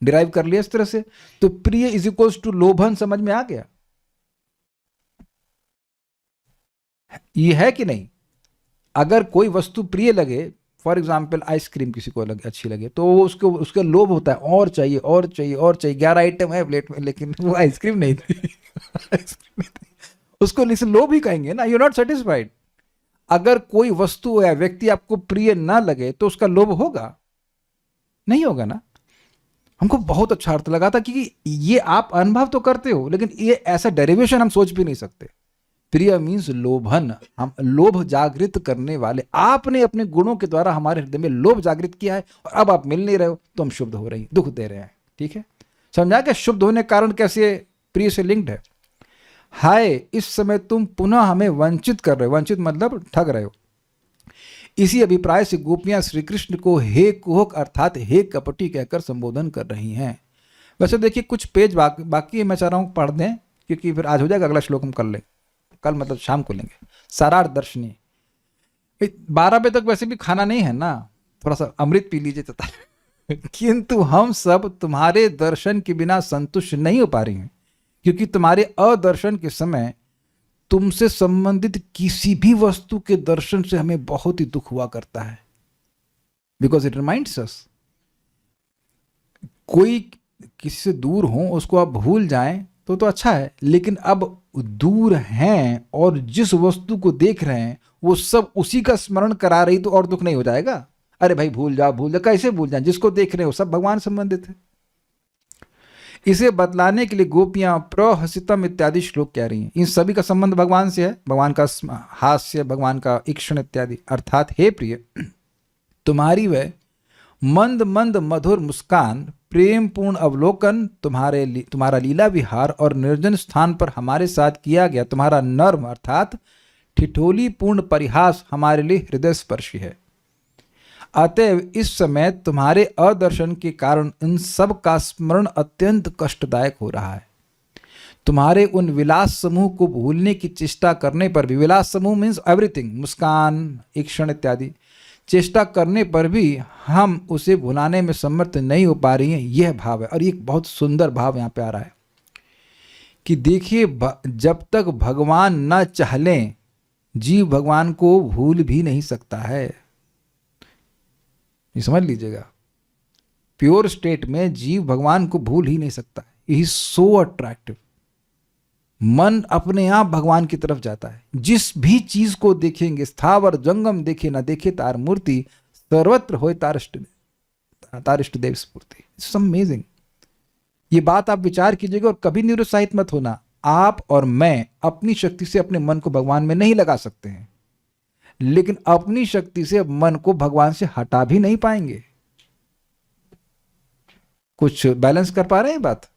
डिराइव कर लिया इस तरह से। तो प्रिय इज इक्वल्स टू लोभन, समझ में आ गया? ये है कि नहीं? अगर कोई वस्तु प्रिय लगे, फॉर एग्जाम्पल आइसक्रीम किसी को अच्छी लगे, तो वो उसका लोभ होता है, और चाहिए और चाहिए और चाहिए। 11 आइटम है प्लेट में, लेकिन वो आइसक्रीम नहीं थी। आइसक्रीम नहीं थी, उसको लोभ ही कहेंगे ना, यू नॉट सेटिस्फाइड। अगर कोई वस्तु या व्यक्ति आपको प्रिय ना लगे तो उसका लोभ होगा? नहीं होगा ना। हमको बहुत अच्छा अर्थ लगा था कि ये आप अनुभव तो करते हो, लेकिन ये ऐसा डेरिवेशन हम सोच भी नहीं सकते। प्रिय मीन्स लोभन, हम लोभ जागृत करने वाले। आपने अपने गुणों के द्वारा हमारे हृदय में लोभ जागृत किया है और अब आप मिल नहीं रहे हो तो हम शुद्ध हो रहे हैं, दुख दे रहे हैं। ठीक है, समझा क्या? शुद्ध होने के कारण कैसे प्रिय से लिंक्ड है। हाय, इस समय तुम पुनः हमें वंचित कर रहे हो। वंचित मतलब ठग रहे हो। इसी अभिप्राय से गोपियां श्री कृष्ण को हे कुहक अर्थात हे कपटी कहकर संबोधन कर रही हैं। वैसे देखिए कुछ पेज बाकी मैं चाह रहा हूँ पढ़ दें, क्योंकि फिर आज हो जाएगा, अगला श्लोक हम कर लें, कल मतलब शाम को लेंगे। सारार्थ दर्शनी 12 बजे तक वैसे भी खाना नहीं है ना, थोड़ा सा अमृत पी लीजिए तथा किंतु हम सब तुम्हारे दर्शन के बिना संतुष्ट नहीं हो पा रही हैं, क्योंकि तुम्हारे अदर्शन के समय तुमसे संबंधित किसी भी वस्तु के दर्शन से हमें बहुत ही दुख हुआ करता है। बिकॉज इट रिमाइंड्स अस, कोई किसी से दूर हो उसको आप भूल जाएं तो अच्छा है, लेकिन अब दूर हैं और जिस वस्तु को देख रहे हैं वो सब उसी का स्मरण करा रही, तो और दुख नहीं हो जाएगा? अरे भाई भूल जाओ भूल जाओ, कैसे भूल जाए? जिसको देख रहे हो सब भगवान संबंधित है। इसे बतलाने के लिए गोपियां प्रहसितम इत्यादि श्लोक कह रही हैं। इन सभी का संबंध भगवान से है, भगवान का हास्य, भगवान का ईक्षण इत्यादि। अर्थात हे प्रिय, तुम्हारी वह मंद मंद मधुर मुस्कान, प्रेम पूर्ण अवलोकन, तुम्हारा लीला विहार और निर्जन स्थान पर हमारे साथ किया गया तुम्हारा नर्म अर्थात ठिठोली पूर्ण परिहास हमारे लिए हृदय स्पर्शी है। अतएव इस समय तुम्हारे अदर्शन के कारण इन सब का स्मरण अत्यंत कष्टदायक हो रहा है। तुम्हारे उन विलास समूह को भूलने की चेष्टा करने पर भी, विलास समूह मीन्स एवरीथिंग, मुस्कान, ईक्षण इत्यादि, चेष्टा करने पर भी हम उसे भुलाने में समर्थ नहीं हो पा रही हैं। यह भाव है। और एक बहुत सुंदर भाव यहाँ पे आ रहा है कि देखिए, जब तक भगवान न चाहलें जीव भगवान को भूल भी नहीं सकता है। ये समझ लीजिएगा, प्योर स्टेट में जीव भगवान को भूल ही नहीं सकता। ही सो अट्रैक्टिव। मन अपने आप भगवान की तरफ जाता है। जिस भी चीज को देखेंगे, स्थावर जंगम देखे ना देखे तार मूर्ति, सर्वत्र होए तार इष्ट देव स्फूर्ति। It's amazing. ये बात आप विचार कीजिएगा और कभी निरुत्साहित मत होना। आप और मैं अपनी शक्ति से अपने मन को भगवान में नहीं लगा सकते हैं, लेकिन अपनी शक्ति से मन को भगवान से हटा भी नहीं पाएंगे। कुछ बैलेंस कर पा रहे हैं बात?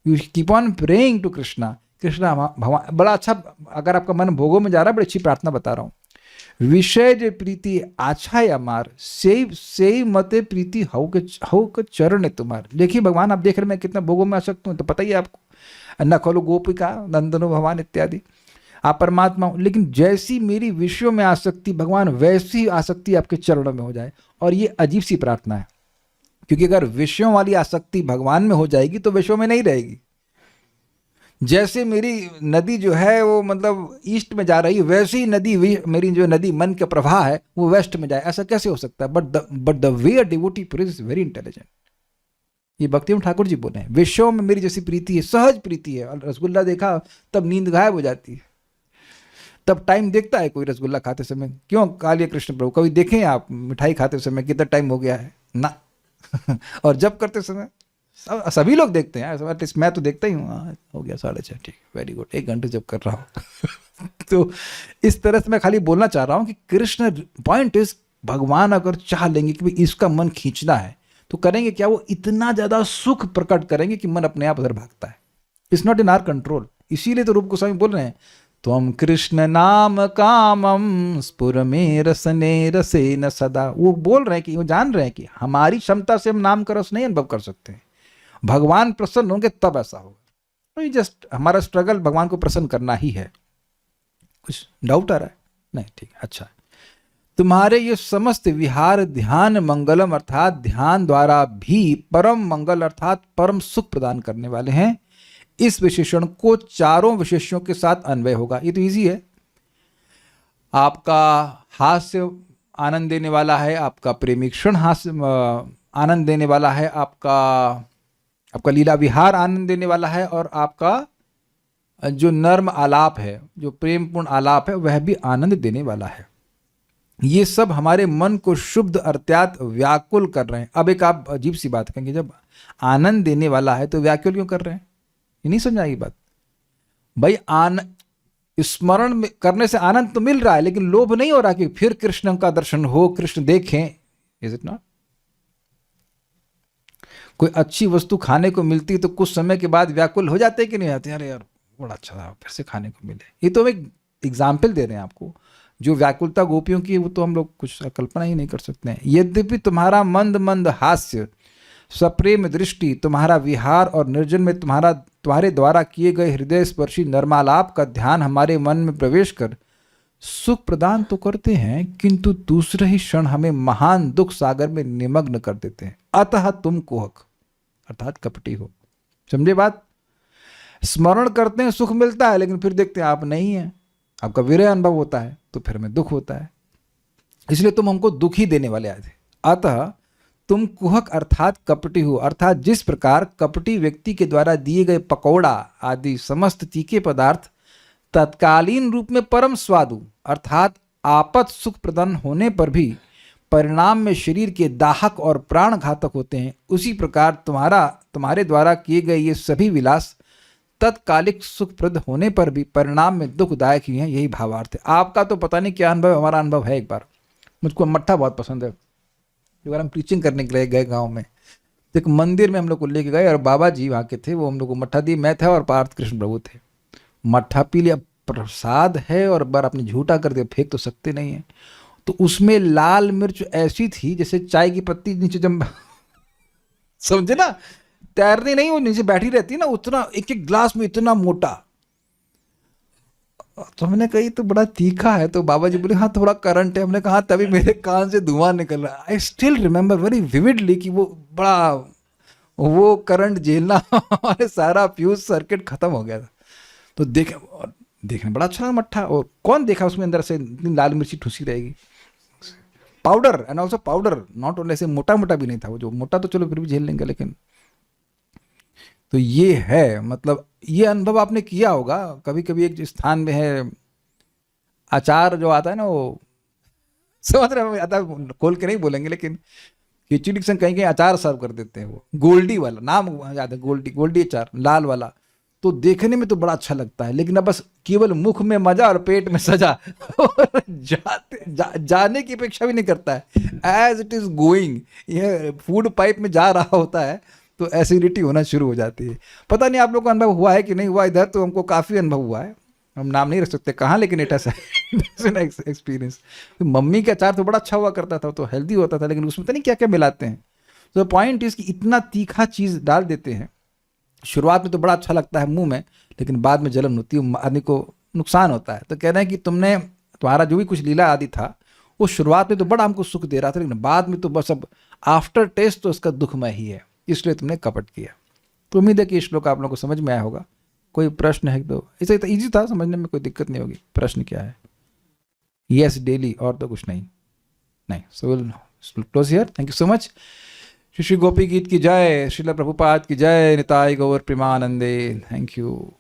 You keep on praying to Krishna. Krishna भगवान बड़ा अच्छा, अगर आपका मन भोगों में जा रहा है, बड़ी अच्छी प्रार्थना बता रहा हूं। विषय जे प्रीति आछा या मार, से मते प्रीति हऊ के चरण तुम्हार। देखिए भगवान, आप देख रहे मैं कितना भोगों में आ सकता हूँ, तो पता ही है आपको। न खलो गोपिका नंदनो भगवान इत्यादि, आप परमात्मा हो, लेकिन जैसी मेरी विषयों में आसक्ति भगवान, वैसी आसक्ति आपके चरणों में हो जाए। और ये अजीब सी प्रार्थना है, क्योंकि अगर विषयों वाली आसक्ति भगवान में हो जाएगी तो विषयों में नहीं रहेगी। जैसे मेरी नदी जो है वो मतलब ईस्ट में जा रही है, वैसे ही नदी, मेरी जो नदी मन का प्रवाह है वो वेस्ट में जाए, ऐसा कैसे हो सकता है? But the way a devotee praise is very intelligent. ये भक्तिम ठाकुर जी बोले हैं, विषयों में मेरी जैसी प्रीति है, सहज प्रीति है। और रसगुल्ला देखा तब नींद गायब हो जाती है। तब टाइम देखता है कोई रसगुल्ला खाते समय? क्यों कालिया कृष्ण प्रभु, कभी देखें आप मिठाई खाते समय कितना टाइम हो गया है ना? और जब करते समय सभी लोग देखते हैं, एटलीस्ट मैं तो देखता ही हूँ। हो गया 6:30, ठीक, वेरी गुड, 1 घंटे जब कर रहा हूँ। तो इस तरह से मैं खाली बोलना चाह रहा हूँ कि कृष्ण, पॉइंट इज भगवान अगर चाह लेंगे कि भाई इसका मन खींचना है तो करेंगे क्या, वो इतना ज्यादा सुख प्रकट करेंगे कि मन अपने आप उधर भागता है। It's not in our control. इसीलिए तो रूप गोस्वामी बोल रहे हैं, त्वम कृष्ण नाम कामम स्फुर में रसने रसे न सदा। वो बोल रहे हैं कि वो जान रहे हैं कि हमारी क्षमता से हम नाम का रस नहीं अनुभव कर सकते हैं, भगवान प्रसन्न होंगे तब ऐसा होगा। तो ये जस्ट हमारा स्ट्रगल भगवान को प्रसन्न करना ही है। कुछ डाउट आ रहा है? नहीं, ठीक है, अच्छा। तुम्हारे ये समस्त विहार ध्यान मंगलम अर्थात ध्यान द्वारा भी परम मंगल अर्थात परम सुख प्रदान करने वाले हैं। इस विशेषण को चारों विशेषणों के साथ अन्वय होगा। ये तो इजी है। आपका हास्य आनंद देने वाला है, आपका प्रेमी क्षण हास्य आनंद देने वाला है, आपका लीला विहार आनंद देने वाला है, और आपका जो नर्म आलाप है, जो प्रेमपूर्ण आलाप है, वह भी आनंद देने वाला है। ये सब हमारे मन को शुद्ध अर्थात व्याकुल कर रहे हैं। अब एक आप अजीब सी बात कहेंगे, जब आनंद देने वाला है तो व्याकुल क्यों कर रहे हैं? ये नहीं समझाएगी बात भाई। स्मरण में करने से आनंद तो मिल रहा है, लेकिन लोभ नहीं हो रहा कि फिर कृष्ण का दर्शन हो, कृष्ण देखें। Is it not? कोई अच्छी वस्तु खाने को मिलती है तो कुछ समय के बाद व्याकुल हो जाते हैं कि नहीं आते? अरे यार बड़ा अच्छा था, फिर से खाने को मिले। ये तो हम एक एग्जाम्पल दे रहे हैं आपको। जो व्याकुलता गोपियों की वो तो हम लोग कुछ कल्पना ही नहीं कर सकते हैं। यद्यपि तुम्हारा मंद मंद हास्य, सप्रेम दृष्टि, तुम्हारा विहार और निर्जन में तुम्हारे द्वारा किए गए हृदय स्पर्शी नर्मालाप का ध्यान हमारे मन में प्रवेश कर सुख प्रदान तो करते हैं, किंतु दूसरे ही क्षण हमें महान दुख सागर में निमग्न कर देते हैं। अतः तुम कुहक अर्थात कपटी हो। समझे बात? स्मरण करते हैं सुख मिलता है, लेकिन फिर देखते हैं आप नहीं है, आपका विरह अनुभव होता है, तो फिर हमें दुख होता है। इसलिए तुम हमको दुख ही देने वाले आए थे। अतः तुम कुहक अर्थात कपटी हो। अर्थात जिस प्रकार कपटी व्यक्ति के द्वारा दिए गए पकौड़ा आदि समस्त तीखे पदार्थ तत्कालीन रूप में परम स्वादु अर्थात आपत सुख प्रदान होने पर भी परिणाम में शरीर के दाहक और प्राण घातक होते हैं, उसी प्रकार तुम्हारे द्वारा किए गए ये सभी विलास तत्कालिक सुखप्रद होने पर भी परिणाम में दुखदायक ही है। यही भावार्थ है। आपका तो पता नहीं क्या अनुभव, हमारा अनुभव है। एक बार मुझको मट्ठा बहुत पसंद है। एक बार हम प्रीचिंग करने के लिए गए गांव में, तो एक मंदिर में हम लोग को लेके गए और बाबा जी वहाँ के थे, वो हम लोग को मट्ठा दिए। मैं था और पार्थ कृष्ण प्रभु थे। मट्ठा पी लिया, प्रसाद है, और बार आपने झूठा कर दिया, फेंक तो सकते नहीं है। तो उसमें लाल मिर्च ऐसी थी जैसे चाय की पत्ती नीचे जम समझे ना, तैरनी नहीं, वो नीचे बैठी रहती ना, उतना एक एक ग्लास में इतना मोटा। तो हमने कही तो बड़ा तीखा है, तो बाबा जी बोले हाँ थोड़ा करंट है। हमने कहा तभी मेरे कान से धुआं निकल रहा है। I still remember very vividly कि वो करंट झेलना हमारे सारा फ्यूज सर्किट खत्म हो गया था। तो देखने बड़ा अच्छा मट्ठा, और कौन देखा उसमें अंदर से लाल मिर्ची ठूसी रहेगी। Powder and also powder, not only ऐसे मोटा मोटा भी नहीं था। वो जो मोटा तो चलो फिर भी झेल लेंगे, लेकिन तो ये है, मतलब ये अनुभव आपने किया होगा कभी कभी। एक स्थान में है अचार जो आता है ना, वो समझ रहे आता, खोल के नहीं बोलेंगे, लेकिन खिचड़ी के संग कहीं कहीं अचार सर्व कर देते हैं। वो गोल्डी वाला नाम याद है, गोल्डी अचार, लाल वाला। तो देखने में तो बड़ा अच्छा लगता है, लेकिन अब बस केवल मुख में मजा और पेट में सजा और जाने की अपेक्षा भी नहीं करता है। एज इट इज गोइंग, यह फूड पाइप में जा रहा होता है तो एसिडिटी होना शुरू हो जाती है। पता नहीं आप लोग को अनुभव हुआ है कि नहीं हुआ। इधर तो हमको काफ़ी अनुभव हुआ है, हम नाम नहीं रख सकते कहाँ, लेकिन इट एक्सपीरियंस। मम्मी का अचार तो बड़ा अच्छा हुआ करता था, तो हेल्दी होता था, लेकिन उसमें पता नहीं क्या क्या मिलाते हैं। तो पॉइंट इज कि इतना तीखा चीज़ डाल देते हैं। शुरुआत में तो बड़ा अच्छा लगता है मुंह में, लेकिन बाद में जलन होती है, आदमी को नुकसान होता है। तो कह रहे हैं कि तुम्हारा जो भी कुछ लीला आदि था वो शुरुआत में तो बड़ा हमको सुख दे रहा था, लेकिन बाद में तो बस अब आफ्टर टेस्ट तो उसका दुखमय ही है, इसलिए तुमने कपट किया। तो उम्मीद है कि श्लोक आप लोगों को समझ में आया होगा। कोई प्रश्न है तो इसे तो ईजी था समझने में, कोई दिक्कत नहीं होगी। प्रश्न क्या है? यस डेली, और तो कुछ नहीं। So will close here. Thank you so much. Shri Gopi Geet की जय, श्रील प्रभुपाद की जय, निताय गौर प्रेमानंदे। Thank you.